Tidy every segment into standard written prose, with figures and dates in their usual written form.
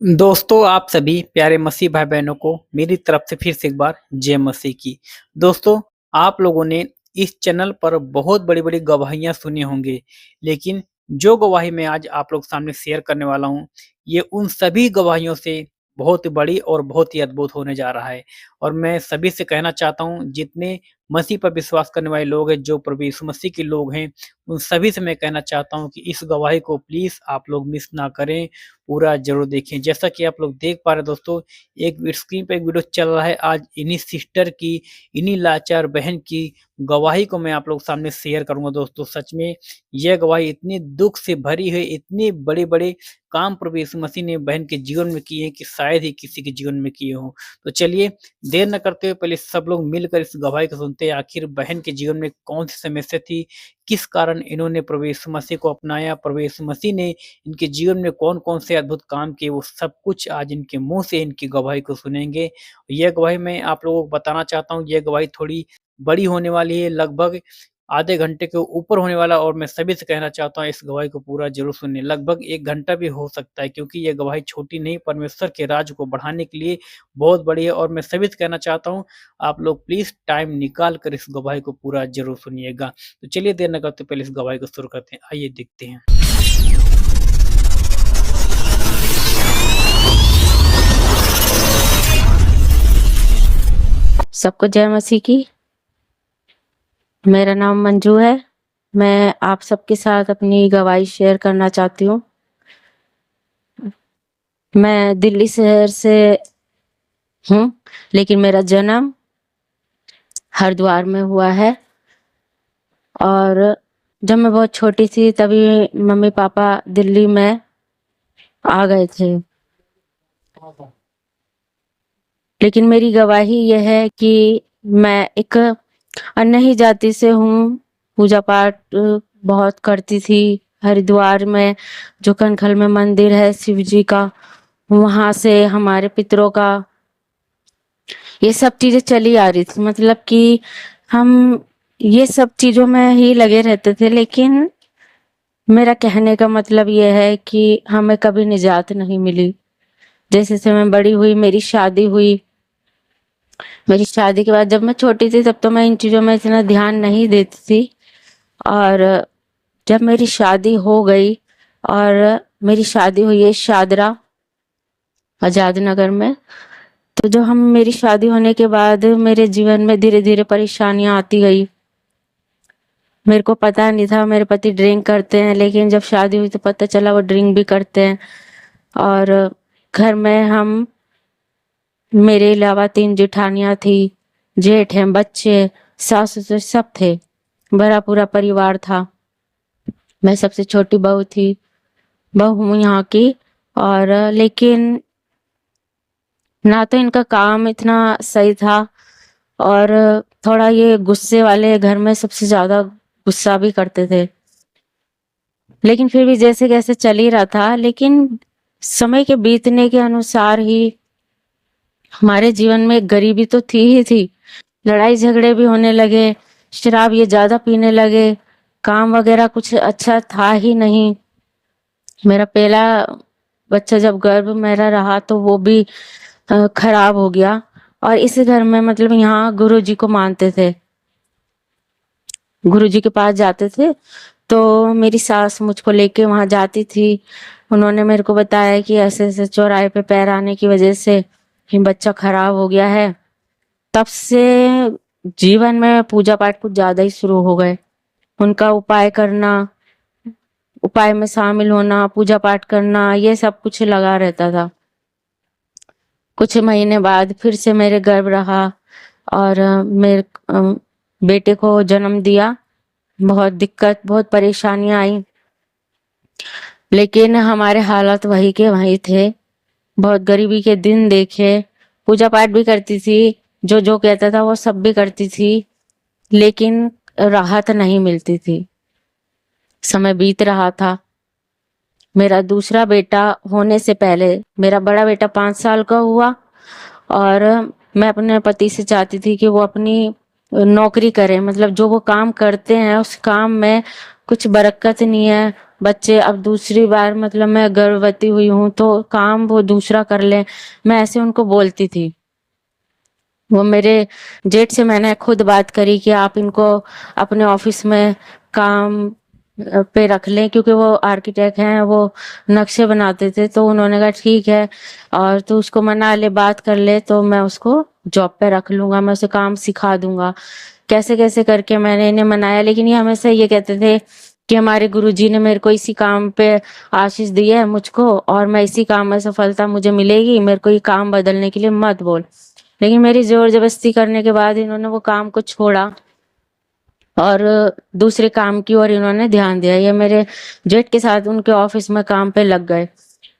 दोस्तों, आप सभी प्यारे मसीह भाई बहनों को मेरी तरफ से फिर से एक बार जय मसीह की। दोस्तों, आप लोगों ने इस चैनल पर बहुत बड़ी-बड़ी गवाहियाँ सुनी होंगी, लेकिन जो गवाही मैं आज आप लोग सामने शेयर करने वाला हूँ, ये उन सभी गवाहियों से बहुत बड़ी और बहुत ही अद्भुत होने जा रहा है। और मैं सभी से कहना चाहता हूँ, जितने मसीह पर विश्वास करने वाले लोग हैं, जो प्रभु यीशु मसीह के लोग हैं, उन सभी से मैं कहना चाहता हूँ कि इस गवाही को प्लीज़ आप लोग मिस ना करें, पूरा ज़रूर देखें। जैसा कि आप लोग देख पा रहे हैं दोस्तों, एक स्क्रीन पे एक वीडियो चल रहा है। आज इन्हीं सिस्टर की, इन्हीं लाचार बहन की गवाही को मैं आप लोग सामने शेयर करूँगा दोस्तों। सच में यह गवाही इतनी दुःख से भरी है, इतने बड़े-बड़े काम प्रभु यीशु मसीह ने बहन के जीवन में किए हैं कि शायद ही किसी के जीवन में किए हों। तो चलिए, देर न करते हुए पहले सब लोग मिलकर इस गवाही को सुनते हैं। आखिर बहन के जीवन में कौन-सी समस्या थी? किस कारण इन्होंने प्रभु यीशु मसीह को अपनाया? प्रभु यीशु मसीह ने इनके जीवन में कौन-कौन से अद्भुत काम किए, वो सब कुछ आज इनके मुँह से इनकी गवाही को सुनेंगे। यह गवाही मैं आप लोगों को बताना चाहता हूँ, यह गवाही थोड़ी बड़ी होने वाली है, लगभग आधे घंटे के ऊपर होने वाला, और मैं सभी से कहना चाहता हूँ इस गवाही को पूरा ज़रूर सुनें। लगभग 1 घंटा भी हो सकता है, क्योंकि यह गवाही छोटी नहीं, परमेश्वर के राज्य को बढ़ाने के लिए बहुत बड़ी है। और मैं सभी से कहना चाहता हूँ, आप लोग प्लीज़ टाइम निकाल कर इस गवाही को पूरा ज़रूर सुनिएगा। तो चलिए, देर न करते पहले इस गवाही को शुरू करते हैं। आइए देखते हैं। सबको जय मसीह की। मेरा नाम मंजू है। मैं आप सबके साथ अपनी गवाही शेयर करना चाहती हूँ। मैं दिल्ली शहर से हूँ, लेकिन मेरा जन्म हरिद्वार में हुआ है। और जब मैं बहुत छोटी थी तभी मम्मी पापा दिल्ली में आ गए थे। लेकिन मेरी गवाही यह है कि मैं एक अन्य ही जाति से हूँ। पूजा पाठ बहुत करती थी। हरिद्वार में जो कनखल में मंदिर है शिव जी का, वहां से हमारे पितरों का ये सब चीजें चली आ रही थी। मतलब कि हम ये सब चीजों में ही लगे रहते थे। लेकिन मेरा कहने का मतलब ये है कि हमें कभी निजात नहीं मिली। जैसे जैसे मैं बड़ी हुई, मेरी शादी हुई। मेरी शादी के बाद जब मैं छोटी थी तब तो मैं इन चीजों में इतना ध्यान नहीं देती थी। और जब मेरी शादी हो गई, और मेरी शादी हुई है शादरा आजाद नगर में, तो जो हम मेरी शादी होने के बाद मेरे जीवन में धीरे धीरे परेशानियां आती गई। मेरे को पता नहीं था मेरे पति ड्रिंक करते हैं, लेकिन जब शादी हुई तो पता चला वो ड्रिंक भी करते हैं। और घर में हम, मेरे अलावा 3 जेठानियां थी, जेठ हैं, बच्चे, सास ससुर सब थे। बड़ा पूरा परिवार था। मैं सबसे छोटी बहू थी, बहू हूँ यहाँ की। और लेकिन ना तो इनका काम इतना सही था, और थोड़ा ये गुस्से वाले, घर में सबसे ज्यादा गुस्सा भी करते थे। लेकिन फिर भी जैसे कैसे चल ही रहा था। लेकिन समय के बीतने के अनुसार ही हमारे जीवन में गरीबी तो थी ही थी। लड़ाई झगड़े भी होने लगे, शराब ये ज्यादा पीने लगे, काम वगैरह कुछ अच्छा था ही नहीं। मेरा पहला बच्चा जब गर्भ मेरा रहा तो वो भी खराब हो गया। और इस घर में मतलब यहाँ गुरुजी को मानते थे, गुरुजी के पास जाते थे। तो मेरी सास मुझको लेके वहां जाती थी। उन्होंने मेरे को बताया कि ऐसे ऐसे चौराहे पे पैर आने की वजह से ही बच्चा खराब हो गया है। तब से जीवन में पूजा पाठ कुछ ज्यादा ही शुरू हो गए। उनका उपाय करना, उपाय में शामिल होना, पूजा पाठ करना, ये सब कुछ लगा रहता था। कुछ महीने बाद फिर से मेरे गर्भ रहा, और मेरे बेटे को जन्म दिया। बहुत दिक्कत, बहुत परेशानियां आई, लेकिन हमारे हालात वही के वही थे। बहुत गरीबी के दिन देखे। पूजा पाठ भी करती थी, जो जो कहता था वो सब भी करती थी, लेकिन राहत नहीं मिलती थी। समय बीत रहा था। मेरा दूसरा बेटा होने से पहले मेरा बड़ा बेटा 5 साल का हुआ, और मैं अपने पति से चाहती थी कि वो अपनी नौकरी करे। मतलब जो वो काम करते हैं उस काम में कुछ बरकत नहीं है। बच्चे अब दूसरी बार मतलब मैं गर्भवती हुई हूँ तो काम वो दूसरा कर ले, मैं ऐसे उनको बोलती थी। वो मेरे जेठ से मैंने खुद बात करी कि आप इनको अपने ऑफिस में काम पे रख लें, क्योंकि वो आर्किटेक्ट हैं, वो नक्शे बनाते थे। तो उन्होंने कहा ठीक है, और तू उसको मना ले, बात कर ले, तो मैं उसको जॉब पे रख लूंगा, मैं उसे काम सिखा दूंगा। कैसे कैसे करके मैंने इन्हें मनाया, लेकिन ये हमेशा ये कहते थे कि हमारे गुरुजी ने मेरे को इसी काम पे आशीष दी है मुझको, और मैं इसी काम में सफलता मुझे मिलेगी, मेरे को ये काम बदलने के लिए मत बोल। लेकिन मेरी जोर जबरदस्ती करने के बाद इन्होंने वो काम को छोड़ा और दूसरे काम की ओर इन्होंने ध्यान दिया। ये मेरे जेठ के साथ उनके ऑफिस में काम पे लग गए।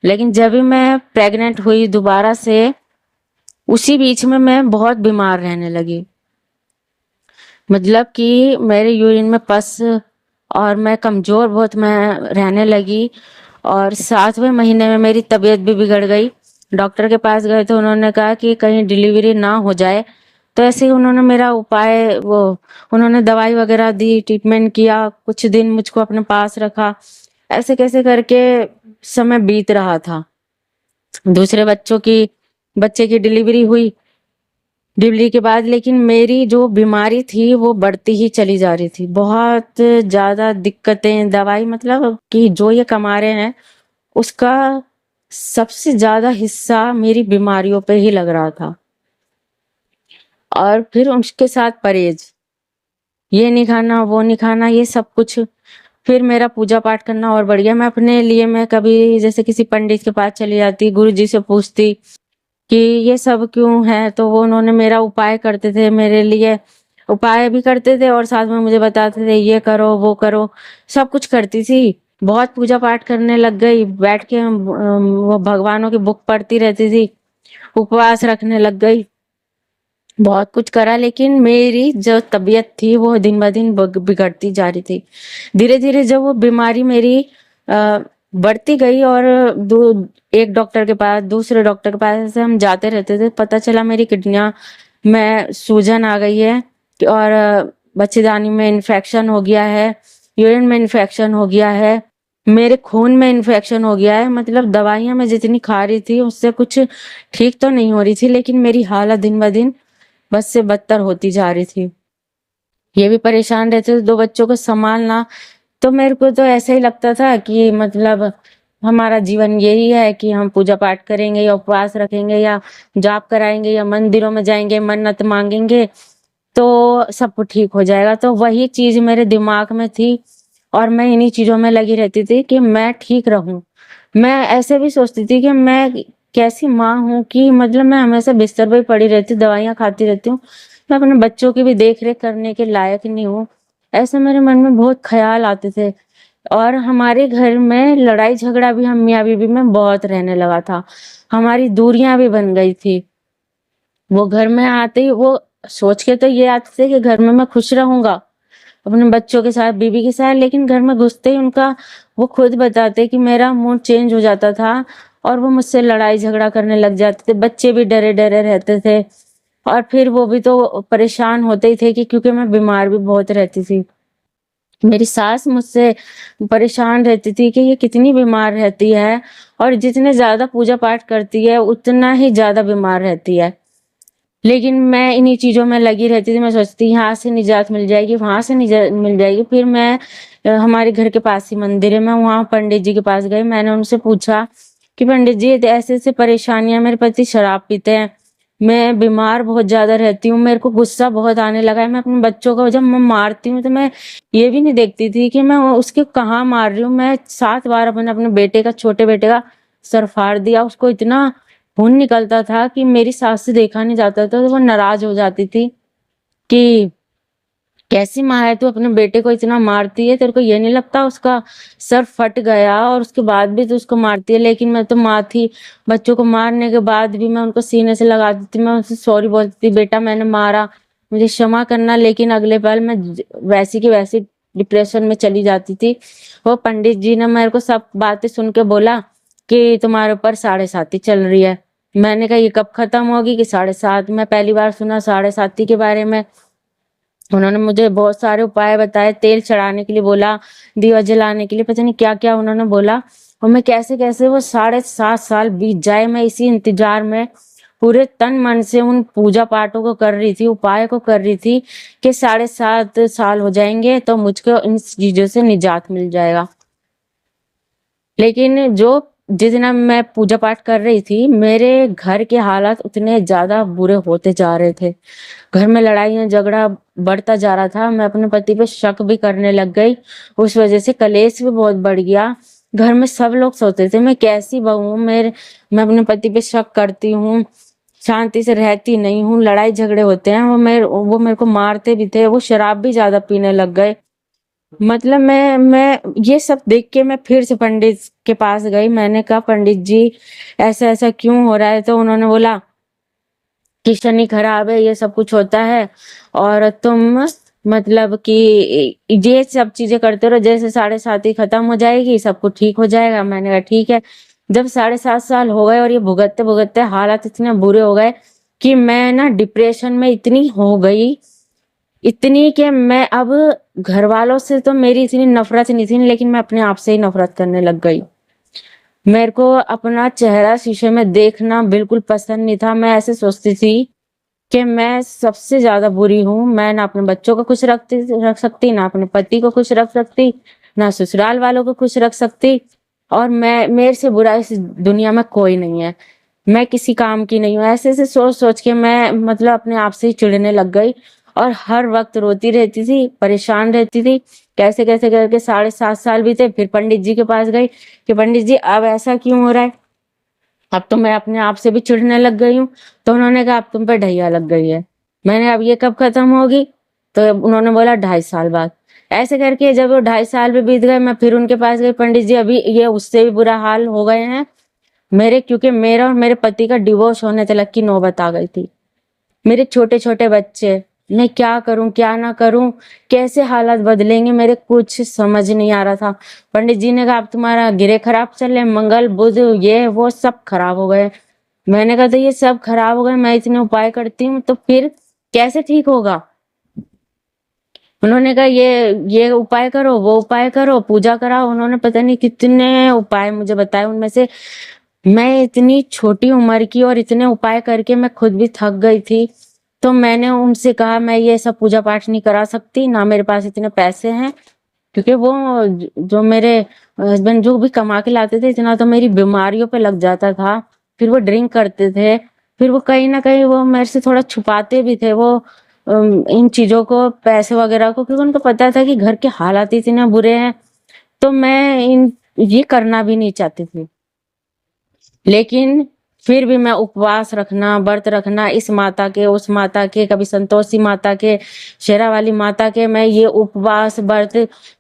लेकिन जब भी मैं प्रेग्नेंट हुई दोबारा से, उसी बीच में मैं बहुत बीमार रहने लगी। मतलब कि मेरे यूरिन में पस, और मैं कमजोर बहुत मैं रहने लगी। और 7वें महीने में मेरी तबीयत भी बिगड़ गई। डॉक्टर के पास गए तो उन्होंने कहा कि कहीं डिलीवरी ना हो जाए। तो ऐसे ही उन्होंने मेरा उपाय वो उन्होंने दवाई वगैरह दी, ट्रीटमेंट किया, कुछ दिन मुझको अपने पास रखा। ऐसे कैसे करके समय बीत रहा था। दूसरे बच्चे की डिलीवरी हुई। डिलीवरी के बाद लेकिन मेरी जो बीमारी थी वो बढ़ती ही चली जा रही थी। बहुत ज्यादा दिक्कतें, दवाई मतलब कि जो ये कमा रहे हैं उसका सबसे ज्यादा हिस्सा मेरी बीमारियों पे ही लग रहा था। और फिर उसके साथ परहेज, ये नहीं खाना, वो नहीं खाना, ये सब कुछ। फिर मेरा पूजा पाठ करना और बढ़ गया। मैं अपने लिए मैं कभी जैसे किसी पंडित के पास चली जाती, गुरु जी से पूछती कि ये सब क्यों है, तो वो उन्होंने मेरा उपाय करते थे, मेरे लिए उपाय भी करते थे और साथ में मुझे बताते थे ये करो वो करो, सब कुछ करती थी। बहुत पूजा पाठ करने लग गई, बैठ के वो भगवानों की बुक पढ़ती रहती थी, उपवास रखने लग गई, बहुत कुछ करा। लेकिन मेरी जो तबीयत थी वो दिन ब दिन बिगड़ती जा रही थी। धीरे धीरे जब वो बीमारी मेरी बढ़ती गई और एक डॉक्टर के पास, दूसरे डॉक्टर के पास ऐसे हम जाते रहते थे, पता चला मेरी किडनियां में सूजन आ गई है और बच्चेदानी में इन्फेक्शन हो गया है, यूरिन में इन्फेक्शन हो गया है, मेरे खून में इन्फेक्शन हो गया है। मतलब दवाइयां मैं जितनी खा रही थी उससे कुछ ठीक तो नहीं हो रही थी, लेकिन मेरी हालत दिन ब दिन बद से बदतर होती जा रही थी। ये भी परेशान रहते थे, 2 बच्चों को संभालना। तो मेरे को तो ऐसे ही लगता था कि मतलब हमारा जीवन यही है कि हम पूजा पाठ करेंगे या उपवास रखेंगे या जाप कराएंगे या मंदिरों में जाएंगे, मन्नत मांगेंगे तो सब कुछ ठीक हो जाएगा। तो वही चीज मेरे दिमाग में थी और मैं इन्हीं चीजों में लगी रहती थी कि मैं ठीक रहूं। मैं ऐसे भी सोचती थी कि मैं कैसी माँ हूँ कि मतलब मैं हमेशा बिस्तर पे ही पड़ी रहती हूँ, दवाइयाँ खाती रहती हूँ, मैं अपने बच्चों की भी देख रेख करने के लायक नहीं हूँ। ऐसे मेरे मन में बहुत ख्याल आते थे। और हमारे घर में लड़ाई झगड़ा भी हम मियाँ बीवी में बहुत रहने लगा था, हमारी दूरियां भी बन गई थी। वो घर में आते ही वो सोच के तो ये आते थे कि घर में मैं खुश रहूंगा अपने बच्चों के साथ, बीवी के साथ, लेकिन घर में घुसते ही उनका वो खुद बताते कि मेरा मूड चेंज हो जाता था और वो मुझसे लड़ाई झगड़ा करने लग जाते थे। बच्चे भी डरे डरे रहते थे और फिर वो भी तो परेशान होते ही थे कि क्योंकि मैं बीमार भी बहुत रहती थी। मेरी सास मुझसे परेशान रहती थी कि ये कितनी बीमार रहती है और जितने ज्यादा पूजा पाठ करती है उतना ही ज्यादा बीमार रहती है। लेकिन मैं इन्हीं चीजों में लगी रहती थी। मैं सोचती यहाँ से निजात मिल जाएगी, वहां से निजात मिल जाएगी। फिर मैं हमारे घर के पास ही मंदिर है, मैं वहां पंडित जी के पास गई। मैंने उनसे पूछा कि पंडित जी ऐसे ऐसे परेशानियां, मेरे पति शराब पीते हैं, मैं बीमार बहुत ज्यादा रहती हूँ, मेरे को गुस्सा बहुत आने लगा है, मैं अपने बच्चों को जब मैं मारती हूँ तो मैं ये भी नहीं देखती थी कि मैं उसके कहाँ मार रही हूँ। मैं 7 बार अपने अपने बेटे का, छोटे बेटे का सर फाड़ दिया। उसको इतना खून निकलता था कि मेरी सास से देखा नहीं जाता था, तो वो नाराज हो जाती थी कि कैसी माँ है तू, अपने बेटे को इतना मारती है, तेरे को ये नहीं लगता उसका सर फट गया और उसके बाद भी तू उसको मारती है। लेकिन मैं तो माँ थी, बच्चों को मारने के बाद भी मैं उनको सीने से लगाती थी, मैं उनसे सॉरी बोलती थी, बेटा मैंने मारा, मुझे क्षमा करना। लेकिन अगले पल मैं वैसी की वैसी डिप्रेशन में चली जाती थी। वो पंडित जी ने मेरे को सब बातें सुन के बोला कि तुम्हारे ऊपर 7.5 चल रही है। मैंने कहा ये कब खत्म होगी कि 7.5? मैं पहली बार सुना 7.5 के बारे में। उन्होंने मुझे बहुत सारे उपाय बताए, तेल चढ़ाने के लिए बोला, दिया जलाने के लिए, पता नहीं क्या-क्या उन्होंने बोला। और मैं कैसे-कैसे वो 7.5 साल बीत जाए, मैं इसी इंतजार में पूरे तन मन से उन पूजा पाठों को कर रही थी, उपाय को कर रही थी कि 7.5 साल हो जाएँगे तो मुझको इन चीज़ों से निजात मिल जाएगा। लेकिन जितना मैं पूजा पाठ कर रही थी, मेरे घर के हालात उतने ज़्यादा बुरे होते जा रहे थे। घर में लड़ाइयाँ झगड़ा बढ़ता जा रहा था। मैं अपने पति पे शक भी करने लग गई। उस वज़ह से कलेश भी बहुत बढ़ गया। घर में सब लोग सोचते थे मैं कैसी बहू हूँ, मैं अपने पति पे शक करती हूँ, शांति से रहती नहीं हूँ, लड़ाई झगड़े होते हैं। वो मेरे को मारते भी थे, वो शराब भी ज़्यादा पीने लग गए। मतलब मैं ये सब देख के मैं फिर से पंडित के पास गई। मैंने कहा पंडित जी ऐसा-ऐसा क्यों हो रहा है? तो उन्होंने बोला कि शनि खराब है, ये सब कुछ होता है और तुम मतलब कि ये सब चीज़ें करते रहो, जैसे 7.5 ही खत्म हो जाएगी, सब कुछ ठीक हो जाएगा। मैंने कहा ठीक है। जब 7.5 साल हो गए और ये भुगतते-भुगतते हालात इतने बुरे हो गए कि मैं ना डिप्रेशन में इतनी हो गई, इतनी कि मैं अब घरवालों से तो मेरी इतनी नफ़रत नहीं थी, लेकिन मैं अपने आप से ही नफ़रत करने लग गई। मेरे को अपना चेहरा शीशे में देखना बिल्कुल पसंद नहीं था। मैं ऐसे सोचती थी कि मैं सबसे ज़्यादा बुरी हूँ। मैं ना अपने बच्चों को खुश रख सकती, ना अपने पति को खुश रख सकती, ना ससुराल वालों को खुश रख सकती और मेरे से बुरा इस दुनिया में कोई नहीं है। मैं किसी काम की नहीं हूँ। ऐसे-ऐसे सोच-सोच के मैं मतलब अपने आप से ही चिढ़ने लग गई और हर वक़्त रोती रहती थी, परेशान रहती थी। कैसे-कैसे करके 7.5 साल बीते, फिर पंडित जी के पास गई कि पंडित जी अब ऐसा क्यों हो रहा है? अब तो मैं अपने आप से भी चिढ़ने लग गई हूँ। तो उन्होंने कहा अब तुम पे ढैया लग गई है। मैंने अब ये कब खत्म होगी? तो उन्होंने बोला 2.5 साल बाद। ऐसे करके जब वो 2.5 साल भी बीत गए, मैं फिर उनके पास गई, पंडित जी अभी ये उससे भी बुरा हाल हो गए हैं मेरे, क्योंकि मेरा और मेरे पति का डिवोर्स होने तक की नौबत आ गई थी। मेरे छोटे-छोटे बच्चे, मैं क्या करूँ, क्या ना करूँ? कैसे हालात बदलेंगे मेरे कुछ समझ नहीं आ रहा था। पंडित जी ने कहा अब तुम्हारा गिरह खराब चल रहे, मंगल, बुध ये वो सब खराब हो गए। मैंने कहा तो ये सब खराब हो गए, मैं इतने उपाय करती हूँ तो फिर कैसे ठीक होगा? उन्होंने कहा ये उपाय करो, वो उपाय करो, पूजा कराओ। उन्होंने पता नहीं कितने उपाय मुझे बताए, उनमें से मैं इतनी छोटी उम्र की और इतने उपाय करके मैं खुद भी थक गई थी। तो मैंने उनसे कहा मैं ये सब पूजा पाठ नहीं करा सकती, ना मेरे पास इतने पैसे हैं, क्योंकि वो जो मेरे हस्बैंड जो भी कमा के लाते थे इतना तो मेरी बीमारियों पे लग जाता था। फिर वो ड्रिंक करते थे, फिर वो कहीं न कहीं वो मेरे से थोड़ा छुपाते भी थे वो इन चीज़ों को, पैसे वगैरह को, क्योंकि उनको पता था कि घर के हालात इतने बुरे हैं, तो मैं ये करना भी नहीं चाहती थी। लेकिन फिर भी मैं उपवास रखना, व्रत रखना, इस माता के, उस माता के, कभी संतोषी माता के, शेरा वाली माता के, मैं ये उपवास, व्रत,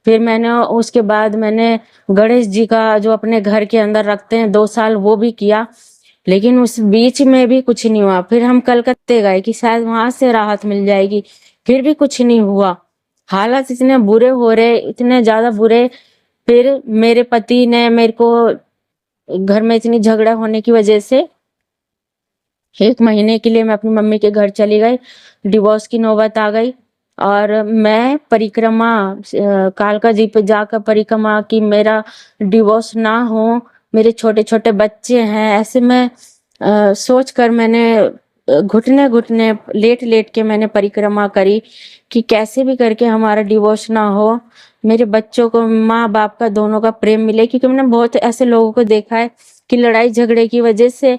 फिर मैंने उसके बाद मैंने गणेश जी का जो अपने घर के अंदर रखते हैं 2 साल वो भी किया। लेकिन उस बीच में भी कुछ नहीं हुआ। फिर हम कलकत्ते गए कि शायद वहाँ से राहत मिल जाएगी, फिर भी कुछ नहीं हुआ। हालात इतने बुरे हो रहे, इतने ज़्यादा बुरे, फिर मेरे पति ने मेरे को घर में इतनी झगड़ा होने की वजह से 1 महीने के लिए मैं अपनी मम्मी के घर चली गई। डिवोर्स की नौबत आ गई और मैं परिक्रमा कालका जी पे जाकर परिक्रमा की, मेरा डिवोर्स ना हो, मेरे छोटे-छोटे बच्चे हैं। ऐसे में सोच कर मैंने घुटने-घुटने, लेट-लेट के मैंने परिक्रमा करी कि कैसे भी करके हमारा डिवोर्स ना हो, मेरे बच्चों को माँ-बाप का दोनों का प्रेम मिले, क्योंकि मैंने बहुत ऐसे लोगों को देखा है कि लड़ाई झगड़े की वजह से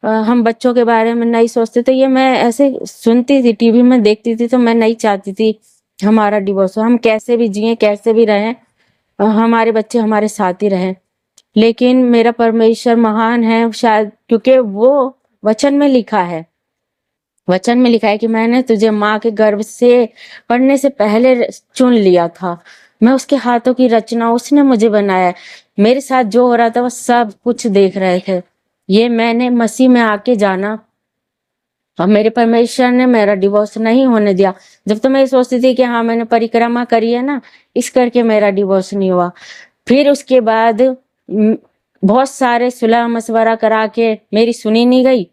हम बच्चों के बारे में नहीं सोचते। तो ये मैं ऐसे सुनती थी, टीवी में देखती थी, तो मैं नहीं चाहती थी हमारा डिवोर्स हो। हम कैसे भी जिएँ, कैसे भी रहें, हमारे बच्चे हमारे साथ ही रहें। लेकिन मेरा परमेश्वर महान है, शायद क्योंकि वो वचन में लिखा है कि मैंने तुझे माँ के गर्भ से पड़ने से पहले चुन लिया था। मैं उसके हाथों की रचना, उसने मुझे बनाया है। मेरे साथ जो हो रहा था वो सब कुछ देख रहे थे। ये मैंने मसीह में आके जाना और मेरे परमेश्वर ने मेरा डिवोर्स नहीं होने दिया। जब तो मैं ये सोचती थी कि हाँ मैंने परिक्रमा करी है ना, इस करके मेरा डिवोर्स नहीं हुआ। फिर उसके बाद बहुत सारे सुलह मशवरा करा के मेरी सुनी नहीं गई।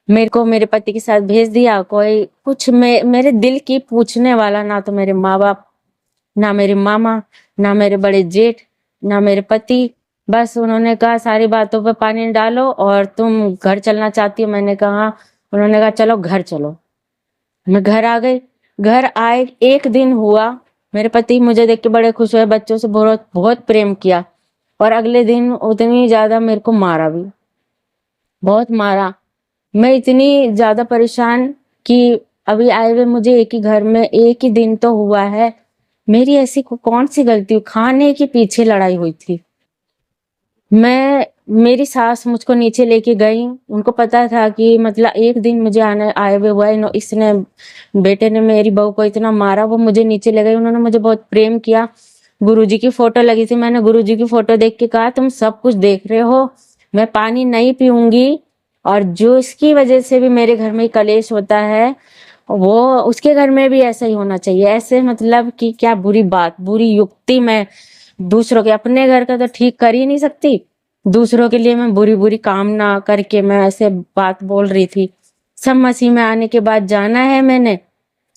मेरे को मेरे पति के साथ भेज दिया। कोई कुछ मेरे दिल की पूछने वाला, ना तो मेरे माँ बाप, ना मेरे मामा, ना मेरे बड़े जेठ, ना मेरे पति। बस उन्होंने कहा सारी बातों पे पानी डालो और तुम घर चलना चाहती हो। मैंने कहा हाँ। उन्होंने कहा चलो घर चलो। मैं घर आ गई। घर आए 1 दिन हुआ, मेरे पति मुझे देख के बड़े खुश हुए, बच्चों से बहुत बहुत प्रेम किया। और अगले दिन उतनी ज्यादा मेरे को मारा भी, बहुत मारा। मैं इतनी ज्यादा परेशान कि अभी आए हुए मुझे एक ही घर में 1 ही दिन तो हुआ है। मेरी ऐसी कौन सी गलती हुई, खाने के पीछे लड़ाई हुई थी। मेरी सास मुझको नीचे लेके गई। उनको पता था कि मतलब 1 दिन मुझे आए हुए हुआ है, इसने बेटे ने मेरी बहू को इतना मारा। वो मुझे नीचे ले गई। उन्होंने मुझे बहुत प्रेम किया। गुरुजी की फोटो लगी थी। मैंने गुरुजी की फोटो देख के कहा तुम सब कुछ देख रहे हो, मैं पानी नहीं पीऊंगी, और जो इसकी वजह से भी मेरे घर में कलेश होता है वो उसके घर में भी ऐसा ही होना चाहिए। ऐसे मतलब कि क्या बुरी बात, बुरी युक्ति। मैं दूसरों के, अपने घर का तो ठीक कर ही नहीं सकती, दूसरों के लिए मैं बुरी बुरी कामना करके मैं ऐसे बात बोल रही थी। सब मसीह में आने के बाद जाना है मैंने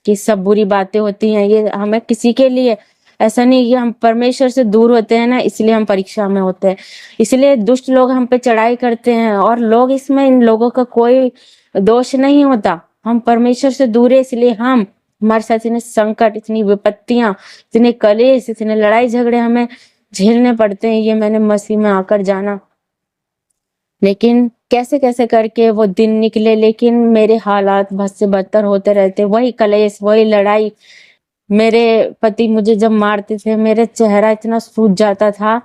कि सब बुरी बातें होती हैं, ये हमें किसी के लिए ऐसा नहीं कि हम परमेश्वर से दूर होते हैं ना, इसलिए हम परीक्षा में होते हैं, इसलिए दुष्ट लोग हम पे चढ़ाई करते हैं। और लोग इसमें, इन लोगों का कोई दोष नहीं होता। हम परमेश्वर से दूर है, इसलिए हमारे साथ इतने संकट, इतनी विपत्तियां, इतने कलेश, इतने लड़ाई झगड़े हमें झेलने पड़ते हैं। ये मैंने मसीह में आकर जाना। लेकिन कैसे कैसे करके वो दिन निकले, लेकिन मेरे हालात बद से बदतर होते रहते। वही कलेश, वही लड़ाई। मेरे पति मुझे जब मारते थे मेरा चेहरा इतना सूज जाता था।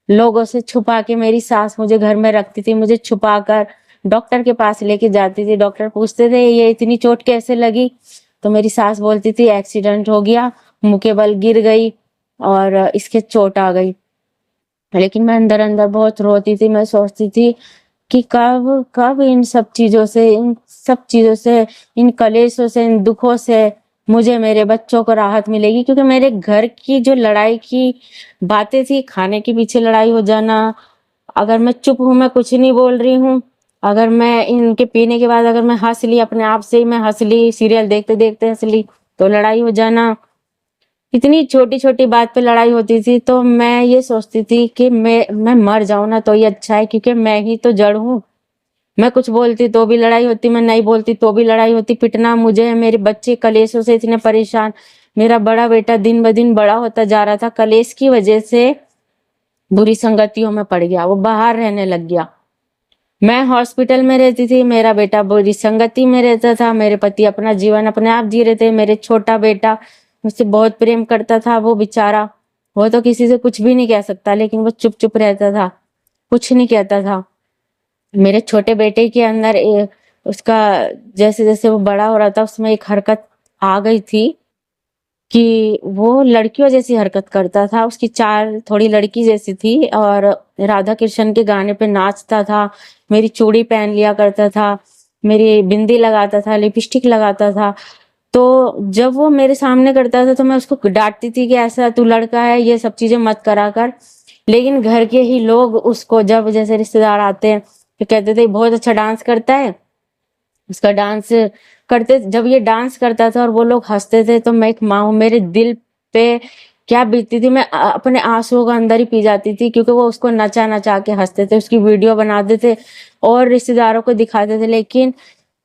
लोगों से छुपा के मेरी सास मुझे घर में रखती थी, मुझे छुपा कर डॉक्टर के पास लेके जाती थी। डॉक्टर पूछते थे ये इतनी चोट कैसे लगी, तो मेरी सास बोलती थी एक्सीडेंट हो गया, मुंह के बल गिर गई और इसके चोट आ गई। लेकिन मैं अंदर अंदर बहुत रोती थी। मैं सोचती थी कि कब कब इन सब चीजों से, इन कलेशों से, इन दुखों से मुझे, मेरे बच्चों को राहत मिलेगी। क्योंकि मेरे घर की जो लड़ाई की बातें थी, खाने के पीछे लड़ाई हो जाना, अगर मैं चुप हूं, मैं कुछ नहीं बोल रही हूँ, अगर मैं इनके पीने के बाद अगर मैं हंस ली, अपने आप से ही मैं हंस ली, सीरियल देखते देखते हंस ली, तो लड़ाई हो जाना। इतनी छोटी छोटी बात पे लड़ाई होती थी। तो मैं ये सोचती थी कि मैं मर जाऊं ना तो ये अच्छा है, क्योंकि मैं ही तो जड़ हूँ। मैं कुछ बोलती तो भी लड़ाई होती, मैं नहीं बोलती तो भी लड़ाई होती। पिटना मुझे है, मेरे बच्चे कलेशों से इतने परेशान। मेरा बड़ा बेटा दिन ब दिन बड़ा होता जा रहा था, कलेश की वजह से बुरी संगतियों में पड़ गया, वो बाहर रहने लग गया। मैं हॉस्पिटल में रहती थी, मेरा बेटा बुरी संगति में रहता था। मेरे पति अपना जीवन अपने आप जी रहे थे। मेरे छोटा बेटा मुझसे बहुत प्रेम करता था। वो बेचारा, वो तो किसी से कुछ भी नहीं कह सकता, लेकिन वो चुप चुप रहता था, कुछ नहीं कहता था। मेरे छोटे बेटे के अंदर उसका, जैसे जैसे वो बड़ा हो रहा था, उसमें एक हरकत आ गई थी कि वो लड़कियों जैसी हरकत करता था। उसकी चाल थोड़ी लड़की जैसी थी और राधा कृष्ण के गाने पे नाचता था। मेरी चूड़ी पहन लिया करता था, मेरी बिंदी लगाता था, लिपस्टिक लगाता था। तो जब वो मेरे सामने करता था तो मैं उसको डांटती थी कि ऐसा तू लड़का है, ये सब चीजें मत करा कर। लेकिन घर के ही लोग उसको, जब जैसे रिश्तेदार आते हैं तो कहते थे बहुत अच्छा डांस करता है। उसका डांस करते, जब ये डांस करता था और वो लोग हंसते थे, तो मैं एक माँ हूँ, मेरे दिल पे क्या बीतती थी। मैं अपने आंसुओं का अंदर ही पी जाती थी, क्योंकि वो उसको नचा नचा के हंसते थे, उसकी वीडियो बनाते थे और रिश्तेदारों को दिखाते थे। लेकिन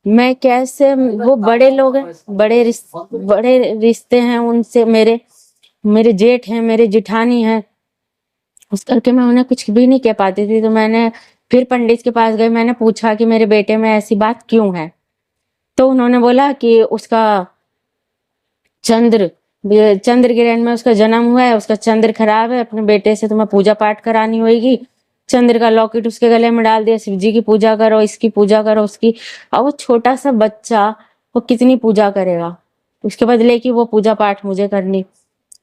मैं कैसे, वो बड़े लोग हैं, बड़े रिश्ते हैं उनसे, मेरे मेरे जेठ हैं, मेरे जिठानी हैं, उस करके मैं उन्हें कुछ भी नहीं कह पाती थी। तो मैंने फिर पंडित के पास गई, मैंने पूछा कि मेरे बेटे में ऐसी बात क्यों है। तो उन्होंने बोला कि उसका चंद्र चंद्र ग्रहण में उसका जन्म हुआ है, उसका चंद्र खराब है, अपने बेटे से तुम्हें पूजा पाठ करानी होगी। चंद्र का लॉकेट उसके गले में डाल दिया, शिव जी की पूजा करो, इसकी पूजा करो, उसकी। और वो छोटा सा बच्चा, वो कितनी पूजा करेगा, उसके बदले की वो पूजा पाठ मुझे करनी।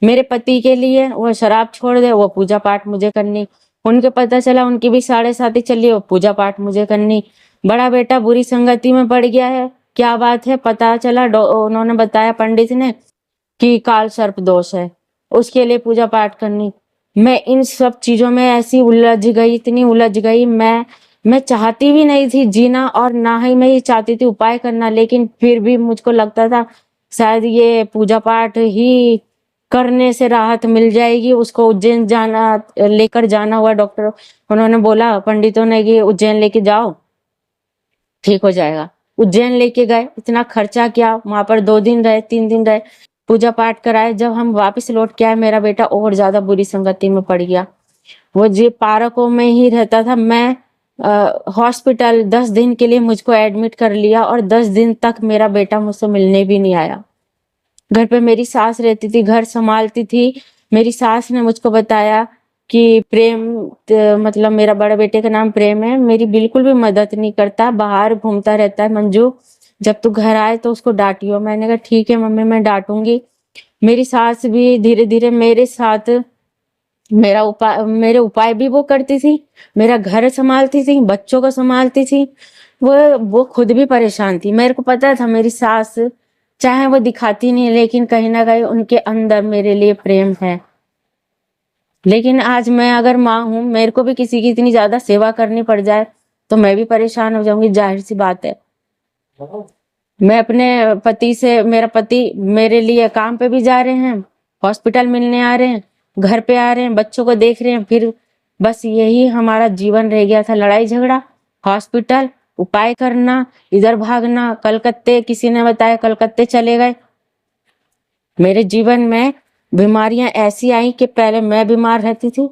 मेरे पति के लिए वो शराब छोड़ दे, वो पूजा पाठ मुझे करनी। उनके पता चला उनकी भी 7.5 चली, वो पूजा पाठ मुझे करनी। बड़ा बेटा बुरी संगति में पड़ गया है, क्या बात है, पता चला उन्होंने बताया पंडित ने कि काल सर्प दोष है, उसके लिए पूजा पाठ करनी। मैं इन सब चीजों में ऐसी उलझ गई, इतनी उलझ गई। मैं चाहती भी नहीं थी जीना और ना ही मैं ये चाहती थी उपाय करना, लेकिन फिर भी मुझको लगता था शायद ये पूजा पाठ ही करने से राहत मिल जाएगी। उसको उज्जैन जाना लेकर जाना हुआ डॉक्टर, उन्होंने बोला पंडितों ने कि उज्जैन लेके जाओ ठीक हो जाएगा। उज्जैन लेके गए, इतना खर्चा किया, वहां पर 2 दिन रहे 3 दिन रहे, पूजा पाठ कराए। जब हम वापस लौट के आए मेरा बेटा और ज्यादा बुरी संगति में पड़ गया। वो जी पार्कों में ही रहता था। मैं हॉस्पिटल 10 दिन के लिए मुझको एडमिट कर लिया और 10 दिन तक मेरा बेटा मुझसे मिलने भी नहीं आया। घर पे मेरी सास रहती थी, घर संभालती थी। मेरी सास ने मुझको बताया कि प्रेम मतलब मेरा बड़े बेटे का नाम प्रेम है, मेरी बिल्कुल भी मदद नहीं करता, बाहर घूमता रहता है। मंजू जब तू घर आए तो उसको डांटियो। मैंने कहा ठीक है मम्मी मैं डांटूंगी। मेरी सास भी धीरे धीरे मेरे साथ मेरे उपाय भी वो करती थी, मेरा घर संभालती थी, बच्चों को संभालती थी। वो खुद भी परेशान थी। मेरे को पता था मेरी सास चाहे वो दिखाती नहीं, लेकिन कहीं ना कहीं उनके अंदर मेरे लिए प्रेम है। लेकिन आज मैं अगर माँ हूं, मेरे को भी किसी की इतनी ज्यादा सेवा करनी पड़ जाए तो मैं भी परेशान हो जाऊंगी, जाहिर सी बात है। मैं अपने पति से, मेरा पति मेरे लिए काम पे भी जा रहे हैं, हॉस्पिटल मिलने आ रहे हैं, घर पे आ रहे हैं, बच्चों को देख रहे हैं, फिर बस यही हमारा जीवन रह गया था। लड़ाई झगड़ा, हॉस्पिटल, उपाय करना, इधर भागना, कलकत्ते, किसी ने बताया कलकत्ते चले गए। मेरे जीवन में बीमारियां ऐसी आई कि पहले मैं बीमार रहती थी,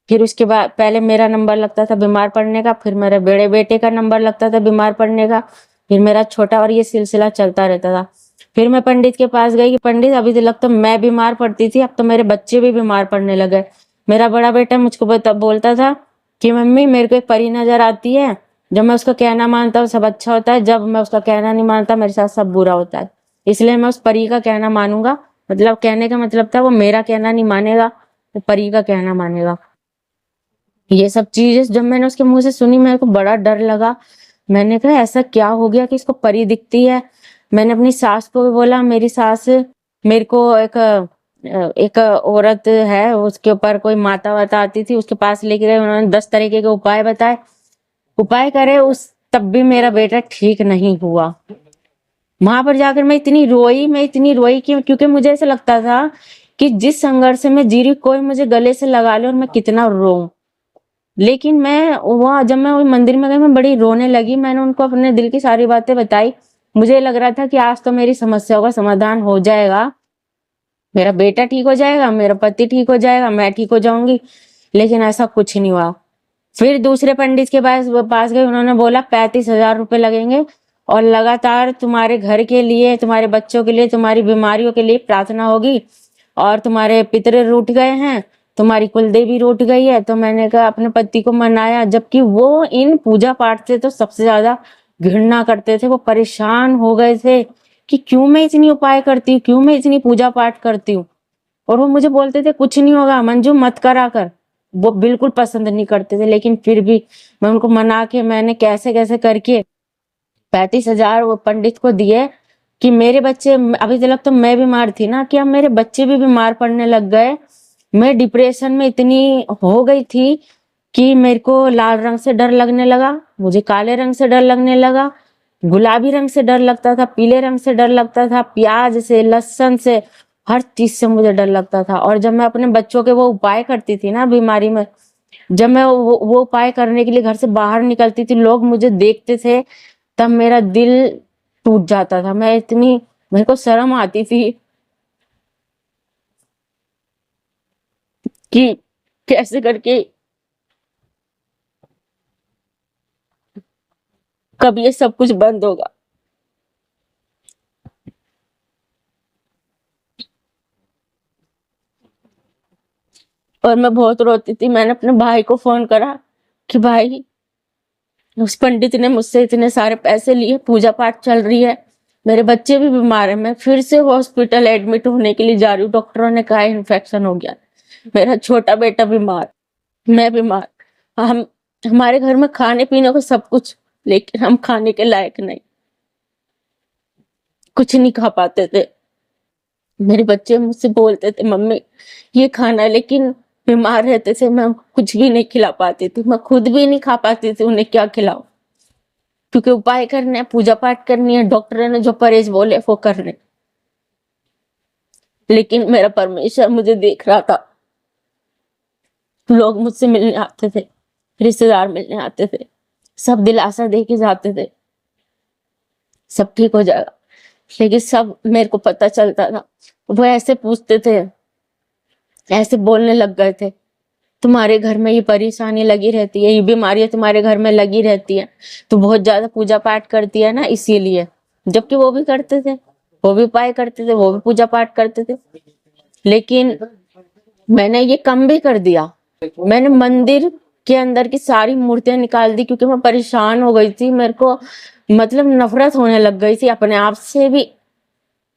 फिर उसके बाद पहले मेरा नंबर लगता था बीमार पड़ने का, फिर मेरे बड़े बेटे का नंबर लगता था बीमार पड़ने का, फिर मेरा छोटा, और ये सिलसिला चलता रहता था। फिर मैं पंडित के पास गई कि पंडित अभी तक तो मैं बीमार पड़ती थी, अब तो मेरे बच्चे भी बीमार पड़ने लगे। मेरा बड़ा बेटा मुझको बोलता था कि मम्मी मेरे को एक परी नजर आती है, जब मैं उसका कहना मानता हूँ सब अच्छा होता है, जब मैं उसका कहना नहीं मानता मेरे साथ सब बुरा होता है। इसलिए मैं उस परी का कहना मानूंगा। मतलब कहने का मतलब था वो मेरा कहना नहीं मानेगा, वो परी का कहना मानेगा। ये सब चीजें जब मैंने उसके मुंह से सुनी मेरे को बड़ा डर लगा। मैंने कहा ऐसा क्या हो गया कि इसको परी दिखती है। मैंने अपनी सास को भी बोला। मेरी सास मेरे को एक औरत है, उसके ऊपर कोई माता वाता आती थी, उसके पास लेके गए, उन्होंने 10 तरीके के उपाय बताए, उपाय करे, उस तब भी मेरा बेटा ठीक नहीं हुआ। वहां पर जाकर मैं इतनी रोई, क्योंकि मुझे ऐसा लगता था कि जिस संघर्ष से मैं जी रही कोई मुझे गले से लगा ले और मैं कितना रोऊं। लेकिन मैं वहां जब मैं वो मंदिर में गई मैं बड़ी रोने लगी। मैंने उनको अपने दिल की सारी बातें बताई। मुझे लग रहा था कि आज तो मेरी समस्याओं का समाधान हो जाएगा, मेरा बेटा ठीक हो जाएगा, मेरा पति ठीक हो जाएगा, मैं ठीक हो जाऊंगी। लेकिन ऐसा कुछ नहीं हुआ। फिर दूसरे पंडित के पास गए, उन्होंने बोला 35,000 रुपए लगेंगे और लगातार तुम्हारे घर के लिए, तुम्हारे बच्चों के लिए, तुम्हारी बीमारियों के लिए प्रार्थना होगी, और तुम्हारे पितृ रूठ गए हैं, तुम्हारी कुलदेवी रूठ गई है। तो मैंने कहा अपने पति को मनाया, जबकि वो इन पूजा पाठ से तो सबसे ज्यादा घृणा करते थे। वो परेशान हो गए थे कि क्यों मैं इतनी उपाय करती हूँ, क्यों मैं इतनी पूजा पाठ करती हूँ। और वो मुझे बोलते थे कुछ नहीं होगा मंजू, मत करा कर। वो बिल्कुल पसंद नहीं करते थे, लेकिन फिर भी मैं उनको मना के, मैंने कैसे कैसे करके 35,000 वो पंडित को दिए कि मेरे बच्चे, अभी तक तो मैं बीमार थी ना, कि अब मेरे बच्चे भी बीमार पड़ने लग गए। मैं डिप्रेशन में इतनी हो गई थी कि मेरे को लाल रंग से डर लगने लगा, मुझे काले रंग से डर लगने लगा, गुलाबी रंग से डर लगता था, पीले रंग से डर लगता था, प्याज से, लहसुन से, हर चीज से मुझे डर लगता था। और जब मैं अपने बच्चों के वो उपाय करती थी ना बीमारी में, जब मैं वो उपाय करने के लिए घर से बाहर निकलती थी, लोग मुझे देखते थे, तब मेरा दिल टूट जाता था। मेरे को शर्म आती थी कि कैसे करके कब ये सब कुछ बंद होगा। और मैं बहुत रोती थी। मैंने अपने भाई को फोन करा कि भाई, उस पंडित ने मुझसे इतने सारे पैसे लिए, पूजा पाठ चल रही है, मेरे बच्चे भी बीमार है, मैं फिर से हॉस्पिटल एडमिट होने के लिए जा रही हूँ, डॉक्टरों ने कहा इन्फेक्शन हो गया, मेरा छोटा बेटा बीमार, मैं बीमार, हम हमारे घर में खाने पीने को सब कुछ, लेकिन हम खाने के लायक नहीं, कुछ नहीं खा पाते थे। मेरे बच्चे मुझसे बोलते थे मम्मी ये खाना है, लेकिन बीमार रहते थे, मैं कुछ भी नहीं खिला पाती थी, मैं खुद भी नहीं खा पाती थी, उन्हें क्या खिलाऊं, क्योंकि उपाय करने हैं, पूजा पाठ करनी है, डॉक्टर ने जो परहेज बोले वो करने। लेकिन मेरा परमेश्वर मुझे देख रहा था। लोग मुझसे मिलने आते थे, रिश्तेदार मिलने आते थे, सब दिलासा दे के जाते थे, सब ठीक हो जाएगा, लेकिन सब मेरे को पता चलता था, वो ऐसे पूछते थे, ऐसे बोलने लग गए थे, तुम्हारे घर में ये परेशानी लगी रहती है, ये बीमारियां तुम्हारे घर में लगी रहती है, तो बहुत ज्यादा पूजा पाठ करती है ना, इसीलिए। जबकि वो भी करते थे, वो भी उपाय करते थे, वो भी पूजा पाठ करते थे, लेकिन मैंने ये कम भी कर दिया। मैंने मंदिर के अंदर की सारी मूर्तियां निकाल दी, क्योंकि मैं परेशान हो गई थी, मेरे को मतलब नफरत होने लग गई थी अपने आप से भी,